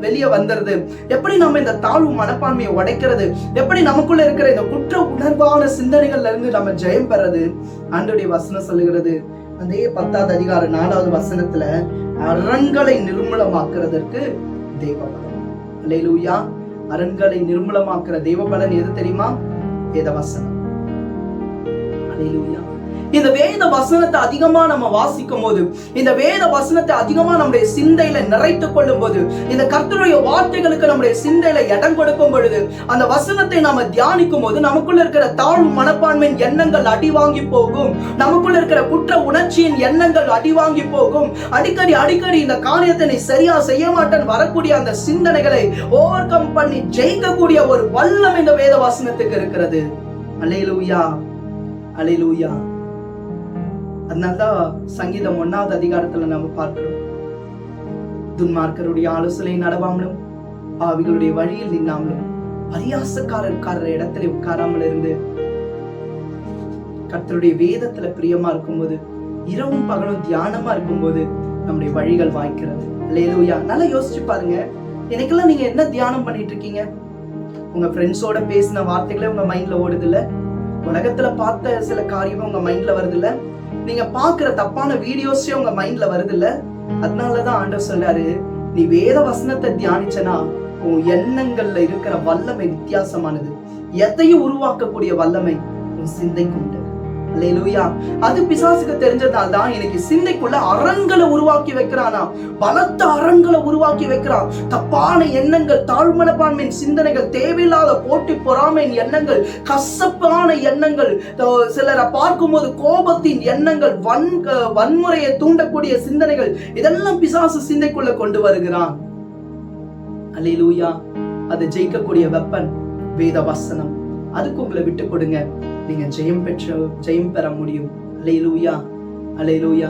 வெளியே வந்துறது, எப்படி நம்ம இந்த தாழ்வு மனப்பான்மையை உடைக்கிறது, எப்படி நமக்குள்ள இருக்கிற இந்த குற்ற உணர்வான சிந்தனைகள்ல இருந்து நம்ம ஜெயம் பெறது? ஆண்டவருடைய வசனம் சொல்லுகிறது, அதே 10வது அதிகாரம் 4வது வசனத்துல, அரண்களை நிர்மூலமாக்குறதற்கு தேவபலன். அல்லேலூயா. அரண்களை நிர்மூலமாக்குற தேவபலன் எது தெரியுமா? வேத வசனம். அல்லேலூயா. இந்த வேத வசனத்தை அதிகமா நம்ம வாசிக்கும் போது, இந்த வேத வசனத்தை அதிகமா நம்முடைய சிந்தையில நிறைத்துக் கொள்ளும் போது, இந்த கர்த்தருடைய வார்த்தைகளுக்கு நம்முடைய சிந்தையில இடம் கொடுக்கும் பொழுது, அந்த வசனத்தை நாம தியானிக்கும் போது நமக்குள்ள இருக்கிற தாழ்வு மனப்பான்மையின் எண்ணங்கள் அடி வாங்கி போகும். நமக்குள்ள இருக்கிற குற்ற உணர்ச்சியின் எண்ணங்கள் அடி வாங்கி போகும். அடிக்கடி இந்த காரியத்தை நீ சரியா செய்ய மாட்டேன்னு வரக்கூடிய அந்த சிந்தனைகளை ஓவர் கம் பண்ணி ஜெயிக்கக்கூடிய ஒரு வல்லம் இந்த வேத வசனத்துக்கு இருக்கிறது. அல்லேலூயா, அல்லேலூயா. அதனால்தான் சங்கீதம் 1வது அதிகாரத்துல நம்ம பார்க்கிறோம், துன்மார்க்கருடைய ஆலோசனை நடவாமலும் பாவிகளுடைய வழியில் நின்னாமலும் பரியாசக்காரர் இடத்துல உட்காராமல் இருந்து கர்த்தருடைய வேதத்துல பிரியமா இருக்கும்போது, இரவும் பகலும் தியானமா இருக்கும்போது நம்முடைய வழிகள் வாய்க்கிறது. அல்லேலூயா. நல்லா யோசிச்சு பாருங்க, எனக்கெல்லாம் நீங்க என்ன தியானம் பண்ணிட்டு இருக்கீங்க? உங்க ஃப்ரெண்ட்ஸோட பேசின வார்த்தைகளே உங்க மைண்ட்ல ஓடுது இல்ல? உலகத்துல பார்த்த சில காரியமும் உங்க மைண்ட்ல வருது இல்ல? நீங்க பாக்குற தப்பான வீடியோஸே உங்க மைண்ட்ல வருது இல்ல? அதனாலதான் ஆண்டவர் சொல்றாரு, நீ வேத வசனத்தை தியானிச்சனா உன் எண்ணங்கள்ல இருக்கிற வல்லமை வித்தியாசமானது. எதையும் உருவாக்கக்கூடிய வல்லமை உன் சிந்தைக்கு உண்டு. அல்லேலூயா. அது பிசாசுக்கு தெரிஞ்சதால்தான் இன்னைக்கு சிந்தைக்குள்ள அரண்களை உருவாக்கி வைக்கிறானா, பலத்த அரண்களை உருவாக்கி வைக்கிறான். தப்பான எண்ணங்கள், தாழ்மனப்பான்மையின் சிந்தனைகள், தேவையில்லாத போட்டி பொறாமையின் எண்ணங்கள், கசப்பான எண்ணங்கள், சிலரை பார்க்கும்போது கோபத்தின் எண்ணங்கள், வன்முறையை தூண்டக்கூடிய சிந்தனைகள், இதெல்லாம் பிசாசு சிந்தைக்குள்ள கொண்டு வருகிறான். அல்லேலூயா. அது ஜெயிக்கக்கூடிய வெப்பன் வேத வசனம். அதுக்கு உங்களை விட்டு கொடுங்க, நீங்க ஜெயம் பெற முடியும். அல்லேலூயா, அல்லேலூயா.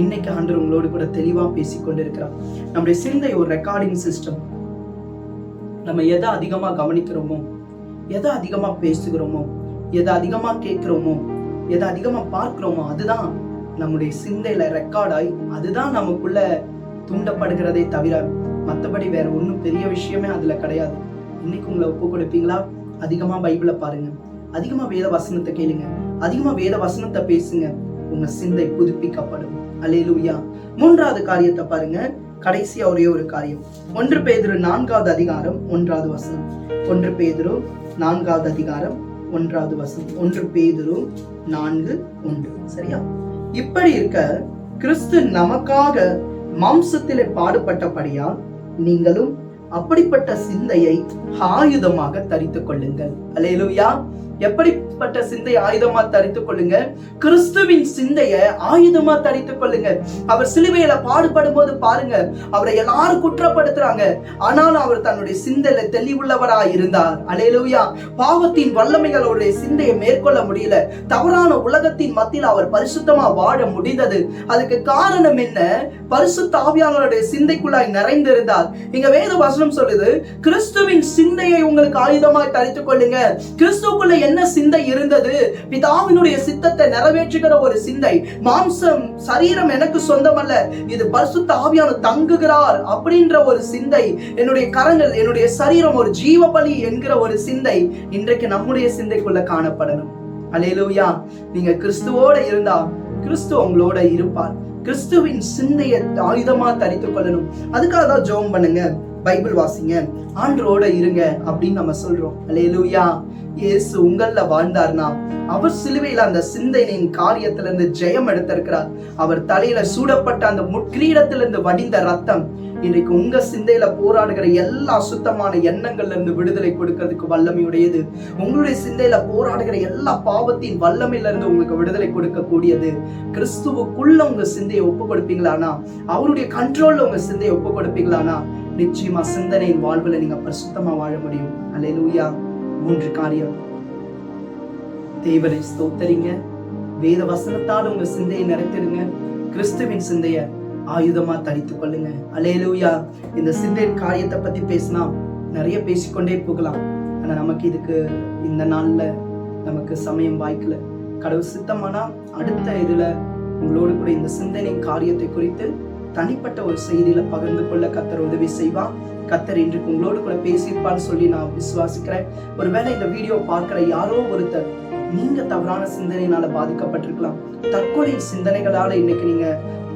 இன்னைக்கு ஆண்டவர் உங்களோடு கூட தெளிவா பேசிக்கொண்டு இருக்கிறார். நம்முடைய சிந்தை ஒரு ரெக்கார்டிங் சிஸ்டம். நம்ம எதை அதிகமா கவனிக்கிறோமோ, எதை அதிகமா பேசுகிறோமோ, எதை அதிகமா கேட்கிறோமோ, எதை அதிகமா பார்க்கிறோமோ, அதுதான் நம்முடைய சிந்தையில ரெக்கார்டாய், அதுதான் நமக்குள்ள தூண்டப்படுகிறதே தவிர மற்றபடி வேற ஒன்றும் பெரிய விஷயமே அதுல கிடையாது. இன்னைக்கு உங்களை ஒப்பு கொடுப்பீங்களா? அதிகமா பைபிளை பாருங்க, அதிகமா வேத வசனத்தை கேளுங்க, அதிகமா வேத வசனத்தை பேசுங்க, உங்க சிந்தை புதுப்பிக்கப்படும். அல்லேலூயா. 3வது காரியத்தை பாருங்க, கடைசியா ஒரே ஒரு காரியம். 1 பேதுரு 4வது அதிகாரம் 1வது வசனம். 1 பேதுரு 4வது அதிகாரம் 1வது வசனம். 1 பேதுரு 4:1. சரியா? இப்படி இருக்க கிறிஸ்து நமக்காக மாம்சத்திலே பாடுபட்டபடியால் நீங்களும் அப்படிப்பட்ட சிந்தையை ஆயுதமாக தரித்துக் கொள்ளுங்கள். அல்லேலூயா. எப்படிப்பட்ட சிந்தை ஆயுதமா தரித்துக் கொள்ளுங்க? கிறிஸ்துவின் சிந்தைய ஆயுதமா தரித்துக் கொள்ளுங்க. அவர் சிலுவையில பாடுபடும் போது பாருங்க, அவரை எல்லாரும் குற்றப்படுத்துறாங்க, ஆனாலும் அவர் தன்னுடைய சிந்தையில தெளிவுள்ளவராய் இருந்தார். அல்லேலூயா. பாவத்தின் வல்லமைகள் அவருடைய சிந்தையை மேற்கொள்ள முடியல. தவறான உலகத்தின் மத்தியில் அவர் பரிசுத்தமா வாழ முடிந்தது. அதுக்கு காரணம் என்ன? பரிசுத்த ஆவியானவருடைய சிந்தைக்குள்ளாய் நிறைந்திருந்தார். இங்க வேத வசனம் சொல்லுது, கிறிஸ்துவின் சிந்தையை உங்களுக்கு ஆயுதமாய் தரித்துக் கொள்ளுங்க. கிறிஸ்துவுக்குள்ள என்ன சிந்தை இருந்தது? பிதாவினுடைய சித்தத்தை நிறைவேற்றுகிற ஒரு சிந்தை. மாம்சம், சரீரம் எனக்கு சொந்தமல்ல, இது பரிசுத்த ஆவியானவர் தங்குகிறார் அப்படின்ற ஒரு சிந்தை. என்னுடைய கரங்கள், என்னுடைய சரீரம் ஒரு ஜீவ பலி என்கிற ஒரு சிந்தை இன்றைக்கு நம்முடைய சிந்தைக்குள்ள காணப்படணும். அல்லேலூயா. நீங்க கிறிஸ்துவோட இருந்தா கிறிஸ்து உங்களோட இருப்பார். கிறிஸ்துவின் சிந்தையை ஆயுதமா தரித்துக் கொள்ளணும். அதுக்காக தான் ஜெபம் பண்ணுங்க, பைபிள் வாசிங்க, ஆண்டவரோட இருங்க அப்படின்னு நம்ம சொல்றோம். அல்லேலூயா. இயேசு உங்கள வாழ்ந்தார்னா அவர் சிலுவையில அந்த சிந்தையின் காரியத்திலிருந்து ஜெயம் எடுத்திருக்கிறார். அவர் தலையில சூடப்பட்ட அந்த முட்கிரீடத்திலிருந்து வடிந்த ரத்தம் இன்றைக்கு உங்க சிந்தையில போராடுகிற எல்லா அசுத்தமான எண்ணங்கள்ல இருந்து விடுதலை கொடுக்கிறதுக்கு வல்லமையுடையது. உங்களுடைய சிந்தையில போராடுகிற எல்லா பாவத்தின் வல்லமையில இருந்து உங்களுக்கு விடுதலை கொடுக்க கூடியது. கிறிஸ்துவுக்குள்ள உங்க சிந்தையை ஒப்பு கொடுப்பீங்களானா, அவருடைய கண்ட்ரோல்ல உங்க சிந்தையை ஒப்பு கொடுப்பீங்களானா, நிச்சயமா சிந்தனையின் வாழ்வுல நீங்க பரிசுத்தமா வாழ முடியும். அல்லேலூயா. 3 காரியம். தேவனை ஸ்தோத்தரிங்க, வேத வசனத்தால் உங்க சிந்தையை நிறைத்திருங்க, கிறிஸ்துவின் சிந்தைய ஆயுதமா தரித்துக் கொள்ளுங்க. அல்லேலூயா. இந்த சிந்தையின் காரியத்தை பத்தி பேசினா நிறைய பேசிக்கொண்டே போகலாம். ஆனா நமக்கு இதுக்கு இந்த நாள்ல நமக்கு சமயம் வாய்க்கல. கடவுள் சித்தமானா அடுத்த இதுல உங்களோடு கூட இந்த சிந்தனையின் காரியத்தை குறித்து தனிப்பட்ட ஒரு செய்தியில பகிர்ந்து கொள்ள கர்த்தர் உதவி செய்வா. கர்த்தர் இன்றைக்கு உங்களோடு கூட பேசியிருப்பான்னு சொல்லி நான் விசுவாசிக்கிறேன். ஒருவேளை இந்த வீடியோ பார்க்கிற யாரோ ஒருத்தர் நீங்க தவறான சிந்தனையினால பாதிக்கப்பட்டிருக்கலாம். தற்கொலை சிந்தனைகளால இன்னைக்கு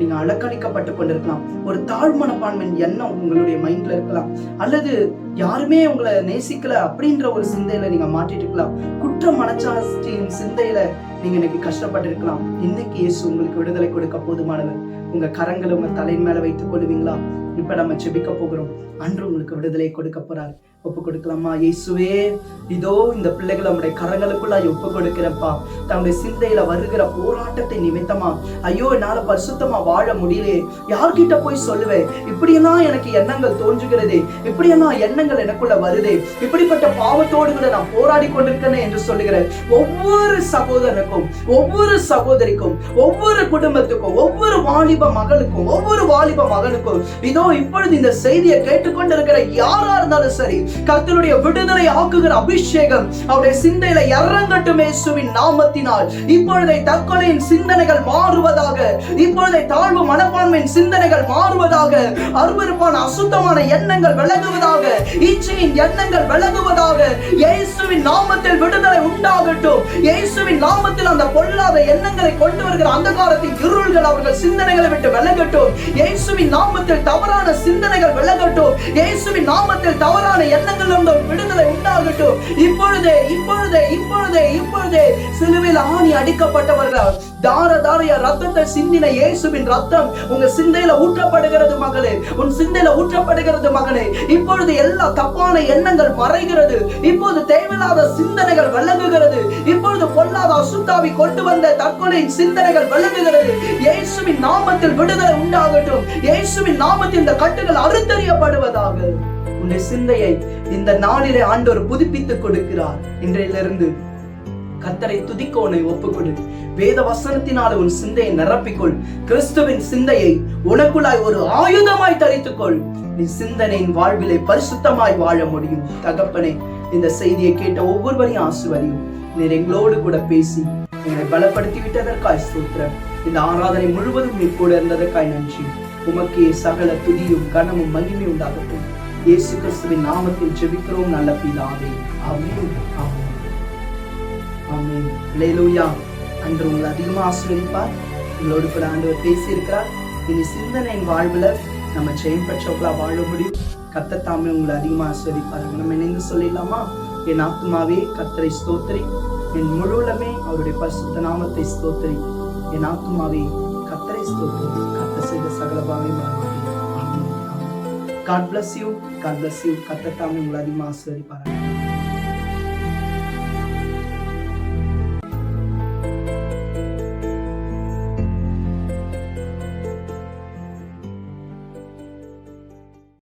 நீங்க அலக்கழிக்கப்பட்டு கொண்டிருக்கலாம். ஒரு தாழ்மனப்பான்மையின் எண்ணம் உங்களுடைய மைண்ட்ல இருக்கலாம். அல்லது யாருமே உங்களை நேசிக்கல அப்படின்ற ஒரு சிந்தையில நீங்க மாட்டிட்டு இருக்கலாம். குற்ற மனச்சாட்சியின் சிந்தையில நீங்க இன்னைக்கு கஷ்டப்பட்டு இருக்கலாம். இன்னைக்கு இயேசு உங்களுக்கு விடுதலை கொடுக்க போதுமானவர். உங்க கரங்களை உங்க தலையின் மேல வைத்துக் கொள்வீங்களா? இப்ப நம்ம ஜெபிக்க போகிறோம். அன்று உங்களுக்கு விடுதலை கொடுக்க போறார். ஒப்பு கொடுக்கலாமா? இயேசுவே, இதோ இந்த பிள்ளைகளை நம்முடைய கரங்களுக்குள்ளாய் ஒப்பு கொடுக்கிறப்பா. தன்னுடைய சிந்தையில வருகிற போராட்டத்தை நிமித்தமா, ஐயோ என்னால பரிசுத்தமா வாழ முடியலையே, யார்கிட்ட போய் சொல்லுவேன், இப்படியெல்லாம் எனக்கு எண்ணங்கள் தோன்றுகிறதே, இப்படியெல்லாம் எண்ணங்கள் எனக்குள்ள வருதே, இப்படிப்பட்ட பாவத்தோடு கூட நான் போராடி கொண்டிருக்கிறேன் என்று சொல்லுகிறேன் ஒவ்வொரு சகோதரனுக்கும், ஒவ்வொரு சகோதரிக்கும், ஒவ்வொரு குடும்பத்துக்கும், ஒவ்வொரு வாலிப மகளுக்கும், ஒவ்வொரு வாலிப மகனுக்கும், இதோ இப்பொழுது இந்த செய்தியை கேட்டுக்கொண்டிருக்கிற யாரா இருந்தாலும் சரி, கர்த்தருடைய விடுதலை ஆக்குகிற அபிஷேகம் அவருடைய சிந்தையில இறங்கட்டும் இயேசுவின் நாமத்தினால். இப்பொழுதே தற்கொலையின் சிந்தனைகள் மாறுவதாக, இப்பொழுதே தாழ்வு மனப்பான்மையின் சிந்தனைகள் மாறுவதாக, அருவருப்பான அசுத்தமான எண்ணங்கள் விலகுவதாக, இச்சையின் எண்ணங்கள் விலகுவதாக. இயேசுவின் நாமத்தில் விடுதலை உண்டாகட்டும். இயேசுவின் நாமத்தில் அந்த பொல்லாத எண்ணங்களை கொண்டு வருகிற அந்தகாரத்தின் இருள்கள் அவர்கள் சிந்தனைகளை விட்டு விலகட்டும். இயேசுவின் நாமத்தில் தவறான சிந்தனைகள் விலகட்டும். இயேசுவின் நாமத்தில் தவறான எண்ணங்களிலிருந்து விடுதலை உண்டாகட்டும். இப்பொழுதே இப்பொழுதே இப்பொழுதே இப்பொழுதே சிலுவையில் ஆணி அடிக்கப்பட்டவர்கள் தார தாரைய ரத்தத்தை சிந்தின இயேசுவின் ரத்தம் உங்க சிந்தையில ஊற்றப்படுகிறது மகளே, உன் சிந்தையில ஊற்றப்படுகிறது மகனே. இப்பொழுது எல்லா தப்பான எண்ணங்கள் மறைகிறது. இப்போது தேவையில்லாத சிந்தனைகள் விலகுகிறது. இப்பொழுது பொல்லாத அசுத்தாவி கொண்டு வந்த தற்கொலையின் சிந்தனைகள் விலகுகிறது. இயேசுவின் நாமத்தில் விடுதலை உண்டாகட்டும். இயேசுவின் நாமத்தில் இந்த கட்டுகள் அறுத்தறியப்படுவதாக. உன்னுடைய சிந்தையை இந்த நாளிலே ஆண்டவர் புதுப்பித்துக் கொடுக்கிறார். இன்றையிலிருந்து கர்த்தரை துதிக்க உன்னை ஒப்புக்கொடு. வேத வசனத்தினால உன் சிந்தையை நிரப்பிக்கொள். கிறிஸ்துவின் சிந்தையை உனக்குள்ளாய் ஒரு ஆயுதமாய் தரித்துக்கொள். நீ சிந்தனையின் வாழ்விலே பரிசுத்தமாய் வாழ முடியும். தகப்பனே, இந்த செய்தியை கேட்ட ஒவ்வொருவரையும் ஆசீர்வதியும். நீர் எங்களோடு கூட பேசி எங்களை பலப்படுத்தி விட்டதற்காய் ஸ்தோத்திரம். இந்த ஆராதனை முழுவதும் நீ கூட இருந்ததற்காய் நன்றி. உமக்கே சகல துதியும் கனமும் மகிமையும் உண்டாகட்டும். இயேசு கிறிஸ்துவின் நாமத்தில் ஜெபிக்கிறோம் நல்ல பிதாவே. ஆமென். ஆமென். ஆமென். அல்லேலூயா. அன்று உங்களை அதிகமா ஆசீர்வதிப்பார். உங்களோடு கூட ஆண்டவர் பேசியிருக்கிறார். இனி சிந்தனையின் வாழ்வுல நம்ம ஜெயம் பெற்றவர்களா வாழ முடியும். கர்த்தர் தாமே உங்களை அதிகமா ஆசீர்வதிப்பார். நம்ம இணைந்து சொல்லிடலாமா? என் ஆத்துமாவே கர்த்தரை ஸ்தோத்திரி, என் முழுவதுமே அவருடைய பரிசுத்த நாமத்தை ஸ்தோத்திரி. என் ஆத்துமாவே கர்த்தரை ஸ்தோத்திரி, கர்த்தர் செய்த சகல பாவங்களையும் God bless you. God bless you. கர்த்தர் தாமே உங்களை அதிகமாக ஆசீர்வதிப்பார்.